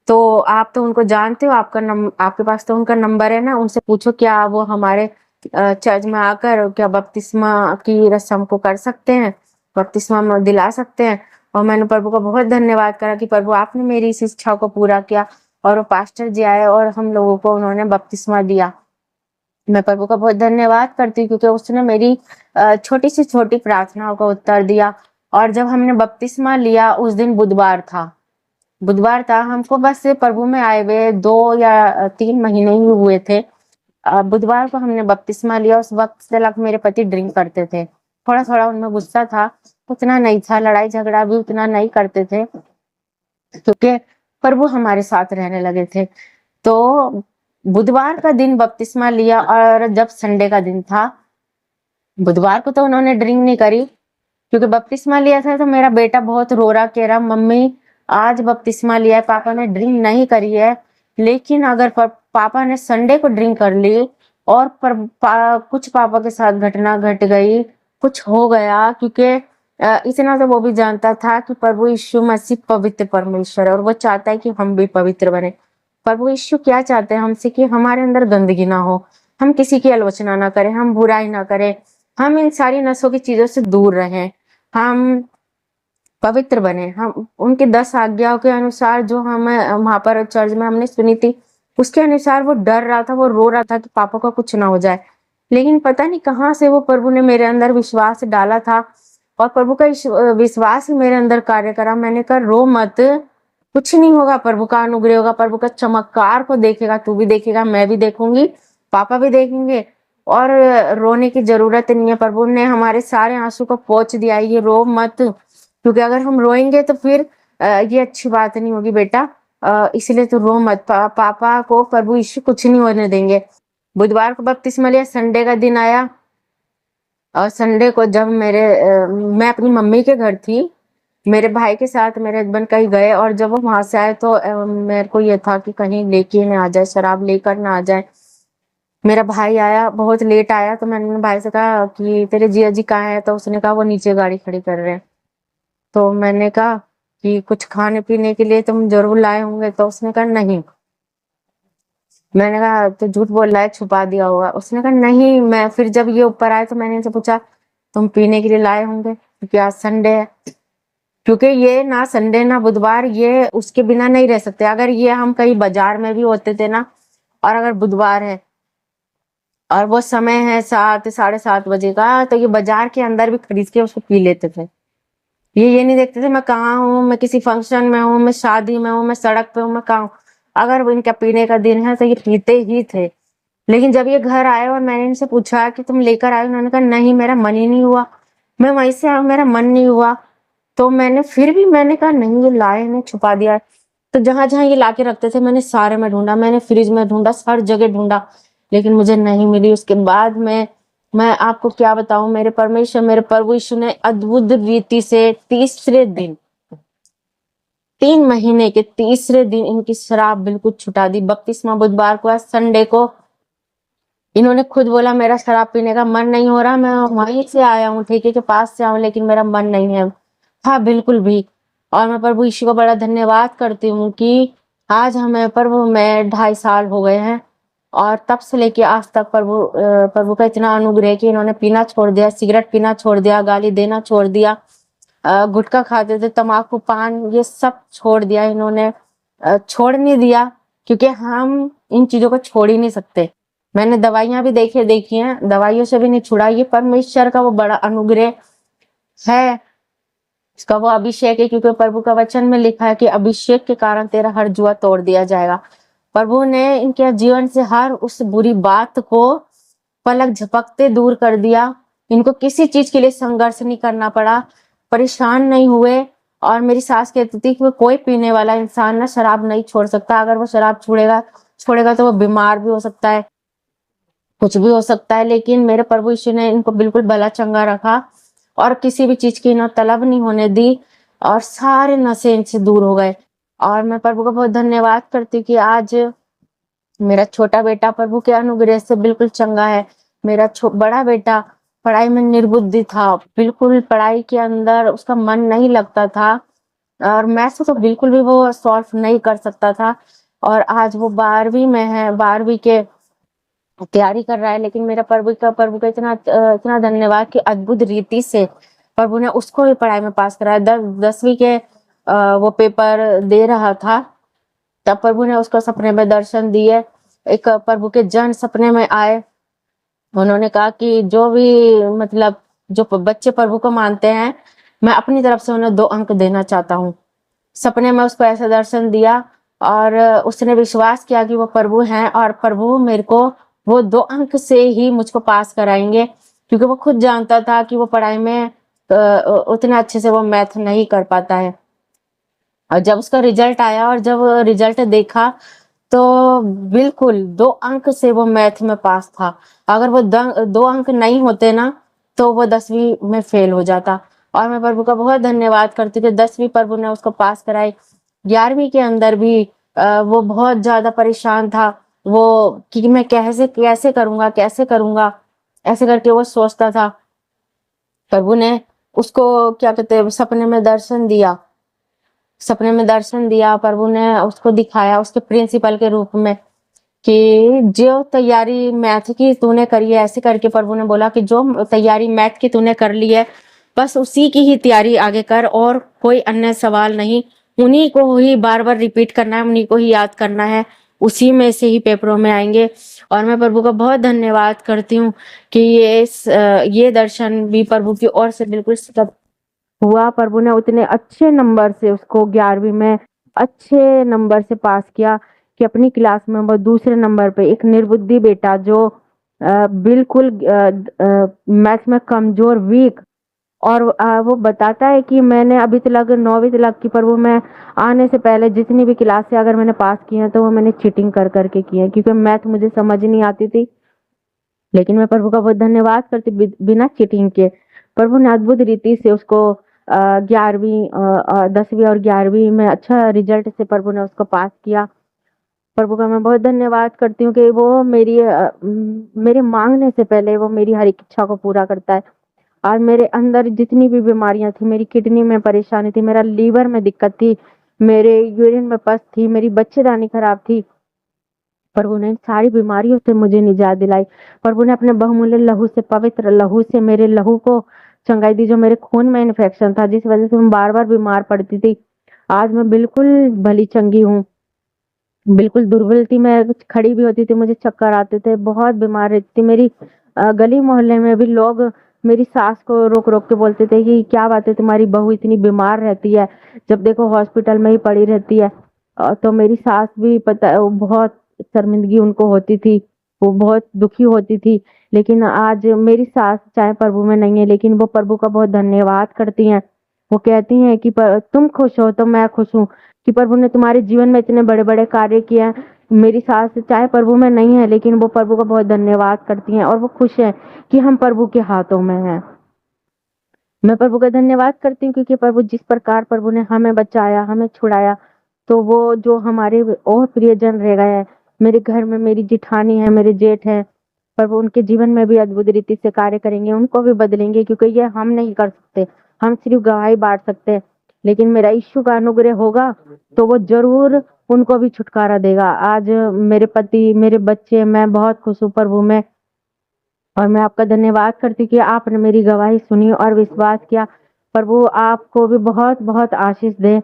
तो आप तो उनको जानते हो, आपके पास तो उनका नंबर है ना, उनसे पूछो क्या वो हमारे चर्च में आकर क्या बपतिस्मा की रस्म को कर सकते हैं, बपतिस्मा में दिला सकते हैं। और मैंने प्रभु का बहुत धन्यवाद करा कि प्रभु आपने मेरी इस इच्छा को पूरा किया और वो पास्टर जी आए और हम लोगों को उन्होंने बपतिस्मा दिया। मैं प्रभु का बहुत धन्यवाद करती हूँ क्योंकि उसने मेरी छोटी से छोटी प्रार्थनाओं का उत्तर दिया। और जब हमने बपतिस्मा लिया, उस दिन बुधवार था, हमको बस प्रभु में आए हुए 2 या 3 महीने ही हुए थे। बुधवार को हमने बपतिस्मा लिया। उस वक्त से तक मेरे पति ड्रिंक करते थे। थोड़ा थोड़ा उनमें गुस्सा था, उतना नहीं था, लड़ाई झगड़ा भी उतना नहीं करते थे क्योंकि प्रभु हमारे साथ रहने लगे थे। तो बुधवार का दिन बपतिस्मा लिया और जब संडे का दिन था, बुधवार को तो उन्होंने ड्रिंक नहीं करी क्योंकि बपतिस्मा लिया था। तो मेरा बेटा बहुत रो रहा, कह रहा मम्मी आज बपतिस्मा लिया है, पापा ने ड्रिंक नहीं करी है। लेकिन अगर पापा ने संडे को ड्रिंक कर ली और कुछ पापा के साथ घटना घट गई, कुछ हो गया, क्योंकि इतना तो वो भी जानता था कि प्रभु यीशु मसीह पवित्र परमेश्वर है और वो चाहता है कि हम भी पवित्र बने। प्रभु यीशु क्या चाहते हैं हमसे कि हमारे अंदर गंदगी ना हो, हम किसी की आलोचना ना करें, हम बुराई ना करें, हम इन सारी नसों की चीजों से दूर रहें, हम पवित्र बने। हम उनकी 10 आज्ञाओं के अनुसार जो हमें वहां पर चर्च में हमने सुनी थी, उसके अनुसार वो डर रहा था, वो रो रहा था कि पापा का कुछ ना हो जाए। लेकिन पता नहीं कहाँ से वो प्रभु ने मेरे अंदर विश्वास डाला था और प्रभु का विश्वास ही मेरे अंदर कार्य करा। मैंने कहा रो मत, कुछ नहीं होगा, प्रभु का अनुग्रह होगा, प्रभु का चमत्कार को देखेगा, तू भी देखेगा, मैं भी देखूंगी, पापा भी देखेंगे और रोने की जरूरत नहीं है। प्रभु ने हमारे सारे आंसू को पोंछ दिया, ये रो मत, क्योंकि अगर हम रोएंगे तो फिर ये अच्छी बात नहीं होगी बेटा, इसलिए तू रो मत। पापा को प्रभु यीशु कुछ नहीं होने देंगे। बुधवार को बपतिस्मा लिया, संडे का दिन आया और संडे को जब मैं अपनी मम्मी के घर थी, मेरे भाई के साथ मेरे हस्बैंड कहीं गए और जब वो वहां से आए तो मेरे को ये था कि कहीं लेके ना आ जाए, शराब लेकर ना आ जाए। मेरा भाई आया, बहुत लेट आया, तो मैंने भाई से कहा कि तेरे जिया जी कहाँ है, तो उसने कहा वो नीचे गाड़ी खड़ी कर रहे हैं। तो मैंने कहा कि कुछ खाने पीने के लिए तुम जरूर लाए होंगे, तो उसने कहा नहीं। मैंने कहा तो झूठ बोल रहा है, छुपा दिया होगा। उसने कहा नहीं। मैं फिर जब ये ऊपर आए तो मैंने इनसे पूछा तुम पीने के लिए लाए होंगे क्योंकि आज संडे है, क्योंकि ये ना संडे ना बुधवार ये उसके बिना नहीं रह सकते। अगर ये हम कहीं बाजार में भी होते थे ना, और अगर बुधवार है और वो समय है 7-7:30 बजे का, तो ये बाजार के अंदर भी खरीद के उसको पी लेते थे। ये नहीं देखते थे मैं कहाँ हूँ, मैं किसी फंक्शन में हूँ, मैं शादी में हूँ, मैं सड़क पे हूँ, मैं कहाँ हूँ। अगर वो इनका पीने का दिन है तो ये पीते ही थे। लेकिन जब ये घर आए और मैंने इनसे पूछा कि तुम लेकर आए, उन्होंने कहा नहीं, मेरा मन ही नहीं हुआ, मैं वहीं से आया, मेरा मन नहीं हुआ। तो मैंने कहा नहीं, ये लाए ने छुपा दिया है। तो जहां जहां ये लाके रखते थे मैंने सारे में ढूंढा, मैंने फ्रिज में ढूंढा, हर जगह ढूंढा, लेकिन मुझे नहीं मिली। उसके बाद में मैं आपको क्या बताऊं, मेरे परमेश्वर, मेरे प्रभु यीशु ने अद्भुत रीति से तीसरे दिन, 3 महीने के तीसरे दिन इनकी शराब बिल्कुल छुटा दी। बपतिस्मा बुधवार को, आज संडे को इन्होंने खुद बोला मेरा शराब पीने का मन नहीं हो रहा, मैं वहीं से आया हूँ, ठेके के पास से आऊँ, लेकिन मेरा मन नहीं है। हाँ, बिल्कुल भी। और मैं प्रभु यीशु को बड़ा धन्यवाद करती हूँ कि आज हमें प्रभु में 2.5 साल हो गए हैं, और तब से लेके आज तक प्रभु का इतना अनुग्रह है कि इन्होंने पीना छोड़ दिया, सिगरेट पीना छोड़ दिया, गाली देना छोड़ दिया, गुटखा खाते थे, तम्बाकू, पान, ये सब छोड़ दिया इन्होंने। छोड़ नहीं दिया क्योंकि हम इन चीजों को छोड़ ही नहीं सकते। मैंने दवाइयां भी देखी हैं, दवाइयों से भी नहीं छुड़ा। ये परमेश्वर का वो बड़ा अनुग्रह है, इसका वो अभिषेक है, क्योंकि प्रभु का वचन में लिखा है कि अभिषेक के कारण तेरा हर जुआ तोड़ दिया जाएगा। प्रभु ने इनके जीवन से हर उस बुरी बात को पलक झपकते दूर कर दिया। इनको किसी चीज के लिए संघर्ष नहीं करना पड़ा, परेशान नहीं हुए। और मेरी सास कहती थी कि कोई पीने वाला इंसान ना शराब नहीं छोड़ सकता, अगर वो शराब छोड़ेगा तो वो बीमार भी हो सकता है, कुछ भी हो सकता है। लेकिन मेरे प्रभु यीशु ने इनको बिल्कुल भला चंगा रखा, और किसी भी चीज की इन्हें तलब नहीं होने दी, और सारे नशे इनसे दूर हो गए। और मैं प्रभु का बहुत धन्यवाद करती हूँ कि आज मेरा छोटा बेटा प्रभु के अनुग्रह से बिल्कुल चंगा है। मेरा बड़ा बेटा पढ़ाई में निर्बुद्धि था, बिल्कुल पढ़ाई के अंदर उसका मन नहीं लगता था, और मैथ्स तो बिल्कुल भी वो सॉल्व नहीं कर सकता था। और आज वो 12वीं में है, 12वीं के तैयारी कर रहा है। लेकिन मेरा प्रभु का इतना धन्यवाद कि अद्भुत रीति से प्रभु ने उसको भी पढ़ाई में पास कराया। 10वीं के वो पेपर दे रहा था, तब प्रभु ने उसको सपने में दर्शन दिए। एक प्रभु के जन सपने में आए, उन्होंने कहा कि जो भी मतलब जो बच्चे प्रभु को मानते हैं, मैं अपनी तरफ से उन्हें 2 अंक देना चाहता हूँ। सपने में उसको ऐसा दर्शन दिया, और उसने विश्वास किया कि वो प्रभु हैं, और प्रभु मेरे को वो 2 अंक से ही मुझको पास कराएंगे, क्योंकि वो खुद जानता था कि वो पढ़ाई में उतना अच्छे से वो मैथ नहीं कर पाता है। और जब उसका रिजल्ट आया और जब रिजल्ट देखा, तो बिल्कुल 2 अंक से वो मैथ में पास था। अगर वो 2 अंक नहीं होते ना, तो वो 10वीं में फेल हो जाता। और मैं प्रभु का बहुत धन्यवाद करती हूँ कि 10वीं प्रभु ने उसको पास कराई। 11वीं के अंदर भी वो बहुत ज्यादा परेशान था, वो कि मैं कैसे करूंगा, ऐसे करके वो सोचता था। प्रभु ने उसको क्या कहते हैं, सपने में दर्शन दिया। प्रभु ने उसको दिखाया उसके प्रिंसिपल के रूप में कि जो तैयारी मैथ की तूने करी है, ऐसे करके प्रभु ने बोला कि जो तैयारी मैथ की तूने कर ली है, बस उसी की ही तैयारी आगे कर, और कोई अन्य सवाल नहीं, उन्हीं को ही बार बार रिपीट करना है, उन्हीं को ही याद करना है, उसी में से ही पेपरों में आएंगे। और मैं प्रभु का बहुत धन्यवाद करती हूँ कि ये दर्शन भी प्रभु की ओर से बिल्कुल सत्य हुआ। प्रभु ने उतने अच्छे नंबर से उसको 11वीं में अच्छे नंबर से पास किया कि अपनी क्लास में वो दूसरे नंबर पे, एक निर्बुद्धि बेटा जो बिल्कुल मैथ में कमजोर, वीक, और वो बताता है कि मैंने अभी तक 9वीं तक की, प्रभु मैं आने से पहले जितनी भी क्लास से अगर मैंने पास किए हैं तो वो मैंने चीटिंग कर करके किए हैं, क्योंकि मैथ मुझे समझ नहीं आती थी। लेकिन मैं प्रभु का बहुत धन्यवाद करती, बिना चीटिंग के प्रभु ने अद्भुत रीति से उसको 10वीं और 11वीं में अच्छा रिजल्ट से प्रभु ने उसको पास किया। प्रभु का मैं बहुत धन्यवाद करती हूँ कि वो मेरे मांगने से पहले वो मेरी हर एक इच्छा को पूरा करता है। और मेरे अंदर जितनी भी बीमारियां थी, मेरी किडनी में परेशानी थी, मेरा लीवर में दिक्कत थी, मेरे यूरिन में पस थी, मेरी बच्चेदानी खराब थी, प्रभु ने इन सारी बीमारियों से मुझे निजात दिलाई। प्रभु ने अपने बहुमूल्य लहू से, पवित्र लहू से मेरे लहू को चंगाई दी। जो मेरे खून में इन्फेक्शन था, जिस वजह से मैं बार बार बीमार पड़ती थी, आज मैं बिल्कुल भली चंगी हूँ। बिल्कुल दुर्बल थी, मैं कुछ खड़ी भी होती थी मुझे चक्कर आते थे, बहुत बीमार रहती थी। मेरी गली मोहल्ले में भी लोग मेरी सास को रोक रोक के बोलते थे कि क्या बात है, तुम्हारी बहू इतनी बीमार रहती है, जब देखो हॉस्पिटल में ही पड़ी रहती है। तो मेरी सास भी पता, वो बहुत शर्मिंदगी उनको होती थी, वो बहुत दुखी होती थी। लेकिन आज मेरी सास चाहे प्रभु में नहीं है, लेकिन वो प्रभु का बहुत धन्यवाद करती हैं। वो कहती हैं कि तुम खुश हो तो मैं खुश हूँ, कि प्रभु ने तुम्हारे जीवन में इतने बड़े बड़े कार्य किए हैं, मेरी सास चाहे प्रभु में नहीं है, लेकिन वो प्रभु का बहुत धन्यवाद करती हैं और वो खुश हैं कि हम प्रभु के हाथों में हैं। मैं प्रभु का धन्यवाद करती हूँ क्योंकि प्रभु जिस प्रकार प्रभु ने हमें बचाया, हमें छुड़ाया, तो वो जो हमारे और प्रियजन रह गए हैं, मेरे घर में मेरी जिठानी है, मेरे जेठ है, प्रभु उनके जीवन में भी अद्भुत रीति से कार्य करेंगे, उनको भी बदलेंगे, क्योंकि ये हम नहीं कर सकते, हम सिर्फ गवाही बांट सकते हैं। लेकिन मेरा यीशु का अनुग्रह होगा तो वो जरूर उनको भी छुटकारा देगा। आज मेरे पति, मेरे बच्चे, मैं बहुत खुश हूँ प्रभु में, और मैं आपका धन्यवाद करती हूँ कि आपने मेरी गवाही सुनी और विश्वास किया। प्रभु आपको भी बहुत बहुत आशीष दे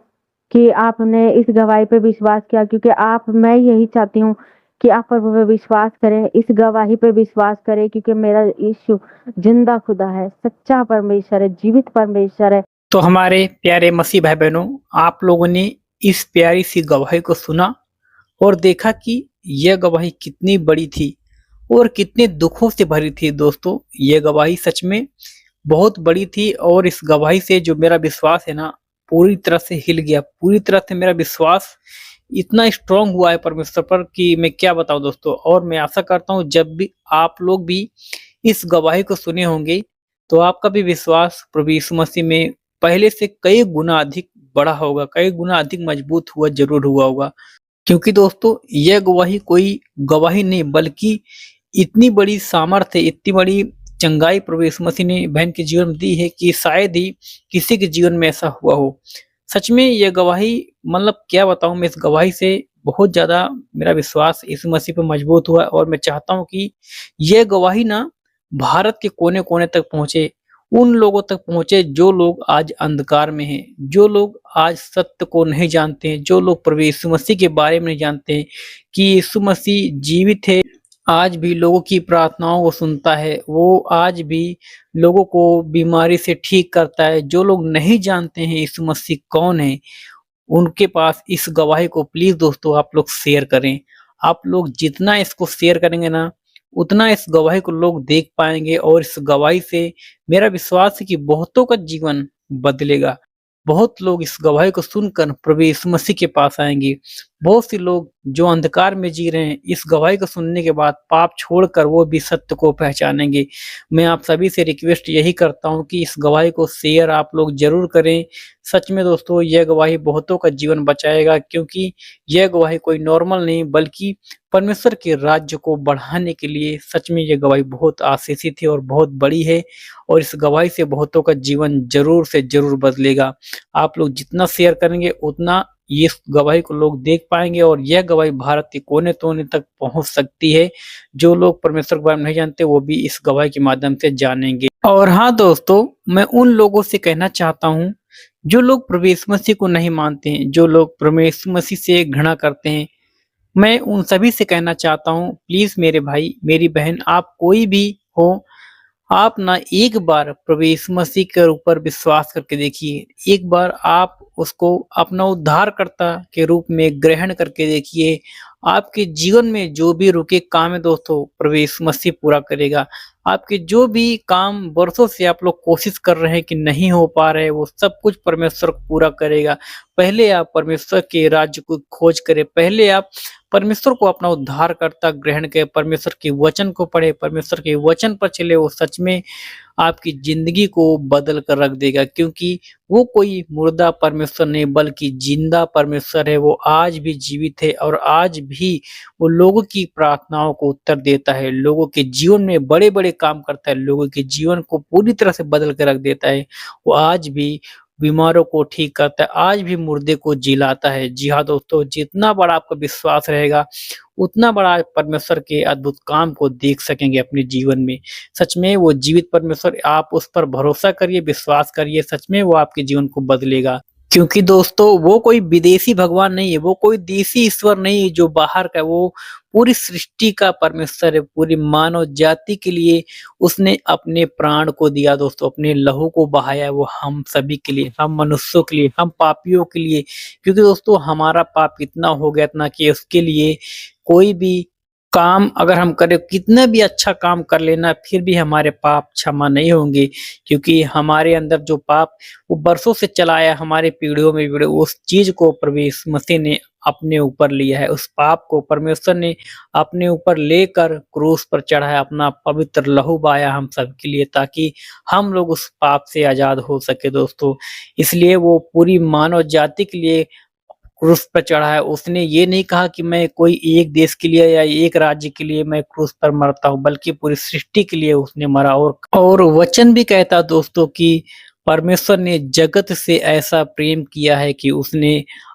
कि आपने इस गवाही पे विश्वास किया, क्योंकि मैं यही चाहती हूँ कि आप प्रभु पे विश्वास करें, इस गवाही पे विश्वास करें, क्योंकि मेरा यीशु जिंदा खुदा है, सच्चा परमेश्वर है, जीवित परमेश्वर है। तो हमारे प्यारे मसीह भाई बहनों, आप लोगों ने इस प्यारी सी गवाही को सुना और देखा कि यह गवाही कितनी बड़ी थी और कितने दुखों से भरी थी। दोस्तों, यह गवाही सच में बहुत बड़ी थी और इस गवाही से जो मेरा विश्वास है ना, पूरी तरह से हिल गया। पूरी तरह से मेरा विश्वास इतना स्ट्रांग हुआ है परमेश्वर पर कि मैं क्या बताऊं दोस्तों। और मैं आशा करता हूं जब भी आप लोग भी इस गवाही को सुने होंगे तो आपका भी विश्वास प्रभु यीशु मसीह में पहले से कई गुना अधिक बड़ा होगा, कई गुना अधिक मजबूत हुआ जरूर हुआ होगा। क्योंकि दोस्तों, यह गवाही कोई गवाही नहीं बल्कि इतनी बड़ी सामर्थ्य, इतनी बड़ी चंगाई प्रभु यीशु मसीह ने बहन के जीवन में दी है कि शायद ही किसी के जीवन में ऐसा हुआ हो। सच में यह गवाही, मतलब क्या बताऊं, मैं इस गवाही से बहुत ज्यादा मेरा विश्वास यीशु मसीह पे मजबूत हुआ और मैं चाहता हूं कि यह गवाही ना भारत के कोने-कोने तक पहुंचे, उन लोगों तक पहुंचे जो लोग आज अंधकार में हैं, जो लोग आज सत्य को नहीं जानते हैं, जो लोग प्रभु यीशु मसीह के बारे में नहीं जानते हैं कि यीशु मसीह जीवित है, आज भी लोगों की प्रार्थनाओं को सुनता है, वो आज भी लोगों को बीमारी से ठीक करता है। जो लोग नहीं जानते हैं यीशु मसीह कौन है, उनके पास इस गवाही को प्लीज दोस्तों आप लोग शेयर करें। आप लोग जितना इसको शेयर करेंगे ना, उतना इस गवाही को लोग देख पाएंगे और इस गवाही से मेरा विश्वास है कि बहुतों का जीवन बदलेगा। बहुत लोग इस गवाही को सुनकर प्रभु यीशु मसीह के पास आएंगे। बहुत से लोग जो अंधकार में जी रहे हैं, इस गवाही को सुनने के बाद पाप छोड़कर वो भी सत्य को पहचानेंगे। मैं आप सभी से रिक्वेस्ट यही करता हूँ कि इस गवाही को शेयर आप लोग जरूर करें। सच में दोस्तों, यह गवाही बहुतों का जीवन बचाएगा, क्योंकि यह गवाही कोई नॉर्मल नहीं बल्कि परमेश्वर के राज्य को बढ़ाने के लिए सच में यह गवाही बहुत आशीषित है और बहुत बड़ी है। और इस गवाही से बहुतों का जीवन जरूर से जरूर बदलेगा। आप लोग जितना शेयर करेंगे उतना ये गवाही को लोग देख पाएंगे और यह गवाही भारत के कोने-कोने तक पहुंच सकती है। जो लोग परमेश्वर के बारे में नहीं जानते वो भी इस गवाही के माध्यम से जानेंगे। और हाँ दोस्तों, मैं उन लोगों से कहना चाहता हूँ जो लोग प्रभु यीशु मसीह को नहीं मानते हैं, जो लोग प्रभु यीशु मसीह से घृणा करते हैं, मैं उन सभी से कहना चाहता हूँ, प्लीज मेरे भाई, मेरी बहन, आप कोई भी हो, आप ना एक बार प्रभु यीशु मसीह के ऊपर विश्वास करके देखिए। एक बार आप उसको अपना उद्धारकर्ता के रूप में ग्रहण करके देखिए। आपके जीवन में जो भी रुके काम है दोस्तों, प्रभु यीशु मसीह पूरा करेगा। आपके जो भी काम बरसों से आप लोग कोशिश कर रहे हैं कि नहीं हो पा रहे, वो सब कुछ परमेश्वर पूरा करेगा। पहले आप परमेश्वर के राज्य को खोज करें, पहले आप परमेश्वर को अपना उद्धारकर्ता ग्रहण करें, परमेश्वर के वचन को पढ़े, परमेश्वर के वचन पर चले। वो सच में आपकी जिंदगी को बदल कर रख देगा, क्योंकि वो कोई मुर्दा परमेश्वर नहीं बल्कि जिंदा परमेश्वर है। वो आज भी जीवित है और आज भी वो लोगों की प्रार्थनाओं को उत्तर देता है, लोगों के जीवन में बड़े बड़े काम करता है, लोगों के जीवन को पूरी तरह से बदल कर रख देता है। वो आज भी बीमारों को ठीक करता है, आज भी मुर्दे को जिलाता है। जी हाँ दोस्तों, जितना बड़ा आपका विश्वास रहेगा उतना बड़ा परमेश्वर के अद्भुत काम को देख सकेंगे अपने जीवन में। सच में वो जीवित परमेश्वर, आप उस पर भरोसा करिए, विश्वास करिए, सच में वो आपके जीवन को बदलेगा। क्योंकि दोस्तों, वो कोई विदेशी भगवान नहीं है, वो कोई देसी ईश्वर नहीं है जो बाहर का, वो पूरी सृष्टि का परमेश्वर है। पूरी मानव जाति के लिए उसने अपने प्राण को दिया दोस्तों, अपने लहू को बहाया। वो हम सभी के लिए, हम मनुष्यों के लिए, हम पापियों के लिए। क्योंकि दोस्तों, हमारा पाप इतना हो गया इतना कि उसके लिए कोई भी काम अगर हम करें, कितना भी अच्छा काम कर लेना, फिर भी हमारे पाप क्षमा नहीं होंगे, क्योंकि हमारे अंदर जो पाप वो बरसों से चला आया, हमारे पीढ़ियों में पीढ़ी, उस चीज को प्रभु यीशु मसीह ने अपने ऊपर लिया है। उस पाप को परमेश्वर ने अपने ऊपर लेकर क्रूस पर चढ़ाया, अपना पवित्र लहू बहाया हम सबके लिए, ताकि हम लोग उस पाप से आजाद हो सके दोस्तों। इसलिए वो पूरी मानव जाति के लिए क्रूस पर चढ़ा है। उसने ये नहीं कहा कि मैं कोई एक देश के लिए या एक राज्य के लिए मैं क्रूस पर मरता हूँ, बल्कि पूरी सृष्टि के लिए उसने मरा। और वचन भी कहता है दोस्तों कि परमेश्वर ने जगत से ऐसा प्रेम किया है कि उसने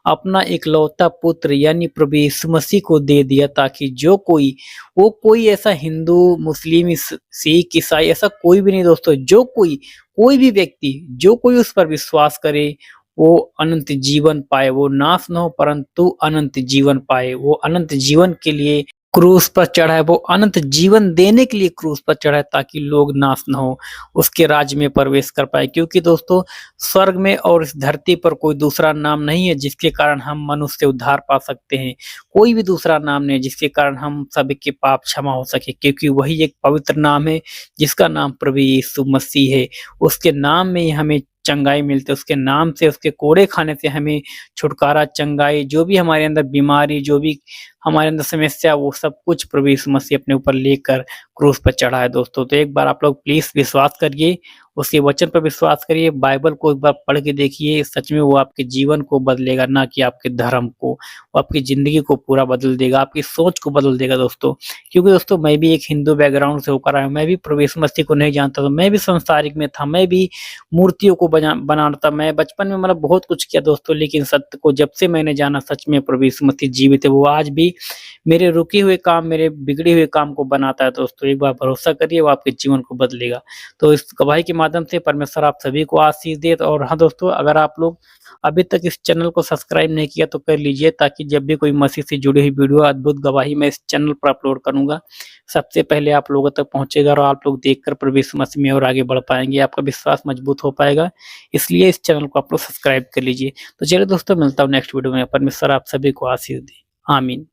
अपना इकलौता पुत्र यानी प्रभु यीशु मसीह को दे दिया, ताकि जो कोई वो कोई ऐसा हिंदू, मुस्लिम, सिख, ईसाई ऐसा कोई भी नहीं दोस्तों, जो कोई भी व्यक्ति जो कोई उस पर विश्वास करे वो अनंत जीवन पाए, वो नाश न हो परंतु अनंत जीवन पाए। वो अनंत जीवन के लिए क्रूस पर चढ़ा है, वो अनंत जीवन देने के लिए क्रूस पर चढ़ा है, ताकि लोग नाश न हो, उसके राज्य में प्रवेश कर पाए। क्योंकि दोस्तों स्वर्ग में और इस धरती पर कोई दूसरा नाम नहीं है जिसके कारण हम मनुष्य उद्धार पा सकते हैं। कोई भी दूसरा नाम नहीं जिसके कारण हम सभी के पाप क्षमा हो सके, क्योंकि वही एक पवित्र नाम है जिसका नाम प्रभु यीशु मसीह है। उसके नाम में ही हमें चंगाई मिलती है, उसके नाम से, उसके कोड़े खाने से हमें छुटकारा, चंगाई, जो भी हमारे अंदर बीमारी, जो भी हमारे अंदर समस्या, वो सब कुछ प्रभु यीशु मसीह अपने ऊपर लेकर क्रूस पर चढ़ा है दोस्तों। तो एक बार आप लोग प्लीज विश्वास करिए, उसके वचन पर विश्वास करिए, बाइबल को एक बार पढ़ के देखिए, सच में वो आपके जीवन को बदलेगा, ना कि आपके धर्म को। वो आपकी जिंदगी को पूरा बदल देगा, आपकी सोच को बदल देगा दोस्तों। क्योंकि दोस्तों मैं भी एक हिंदू बैकग्राउंड से होकर आया हूँ, मैं भी प्रभु यीशु मसीह को नहीं जानता था, मैं भी संसारिक में था, मैं भी मूर्तियों को बनाता था। मैं बचपन में मतलब बहुत कुछ किया दोस्तों, लेकिन सत्य को जब से मैंने जाना, सच में प्रभु यीशु मसीह जीवित है। वो आज भी मेरे रुके हुए काम, मेरे बिगड़े हुए काम को बनाता है दोस्तों। एक बार भरोसा करिए, वो आपके जीवन को बदलेगा। तो इस गवाही के माध्यम से परमेश्वर आप सभी को आशीष दे। और हाँ दोस्तों, अगर आप लोग अभी तक इस चैनल को सब्सक्राइब नहीं किया तो कर लीजिए, ताकि जब भी कोई मसीह से जुड़ी हुई वीडियो, अद्भुत गवाही मैं इस चैनल पर अपलोड करूंगा, सबसे पहले आप लोगों तक पहुंचेगा और आप लोग देखकर प्रभु यीशु मसीह में और आगे बढ़ पाएंगे, आपका विश्वास मजबूत हो पाएगा। इसलिए इस चैनल को आप लोग सब्सक्राइब कर लीजिए। तो चलिए दोस्तों, मिलता हूँ नेक्स्ट वीडियो में। परमेश्वर आप सभी को आशीष दे। आमीन।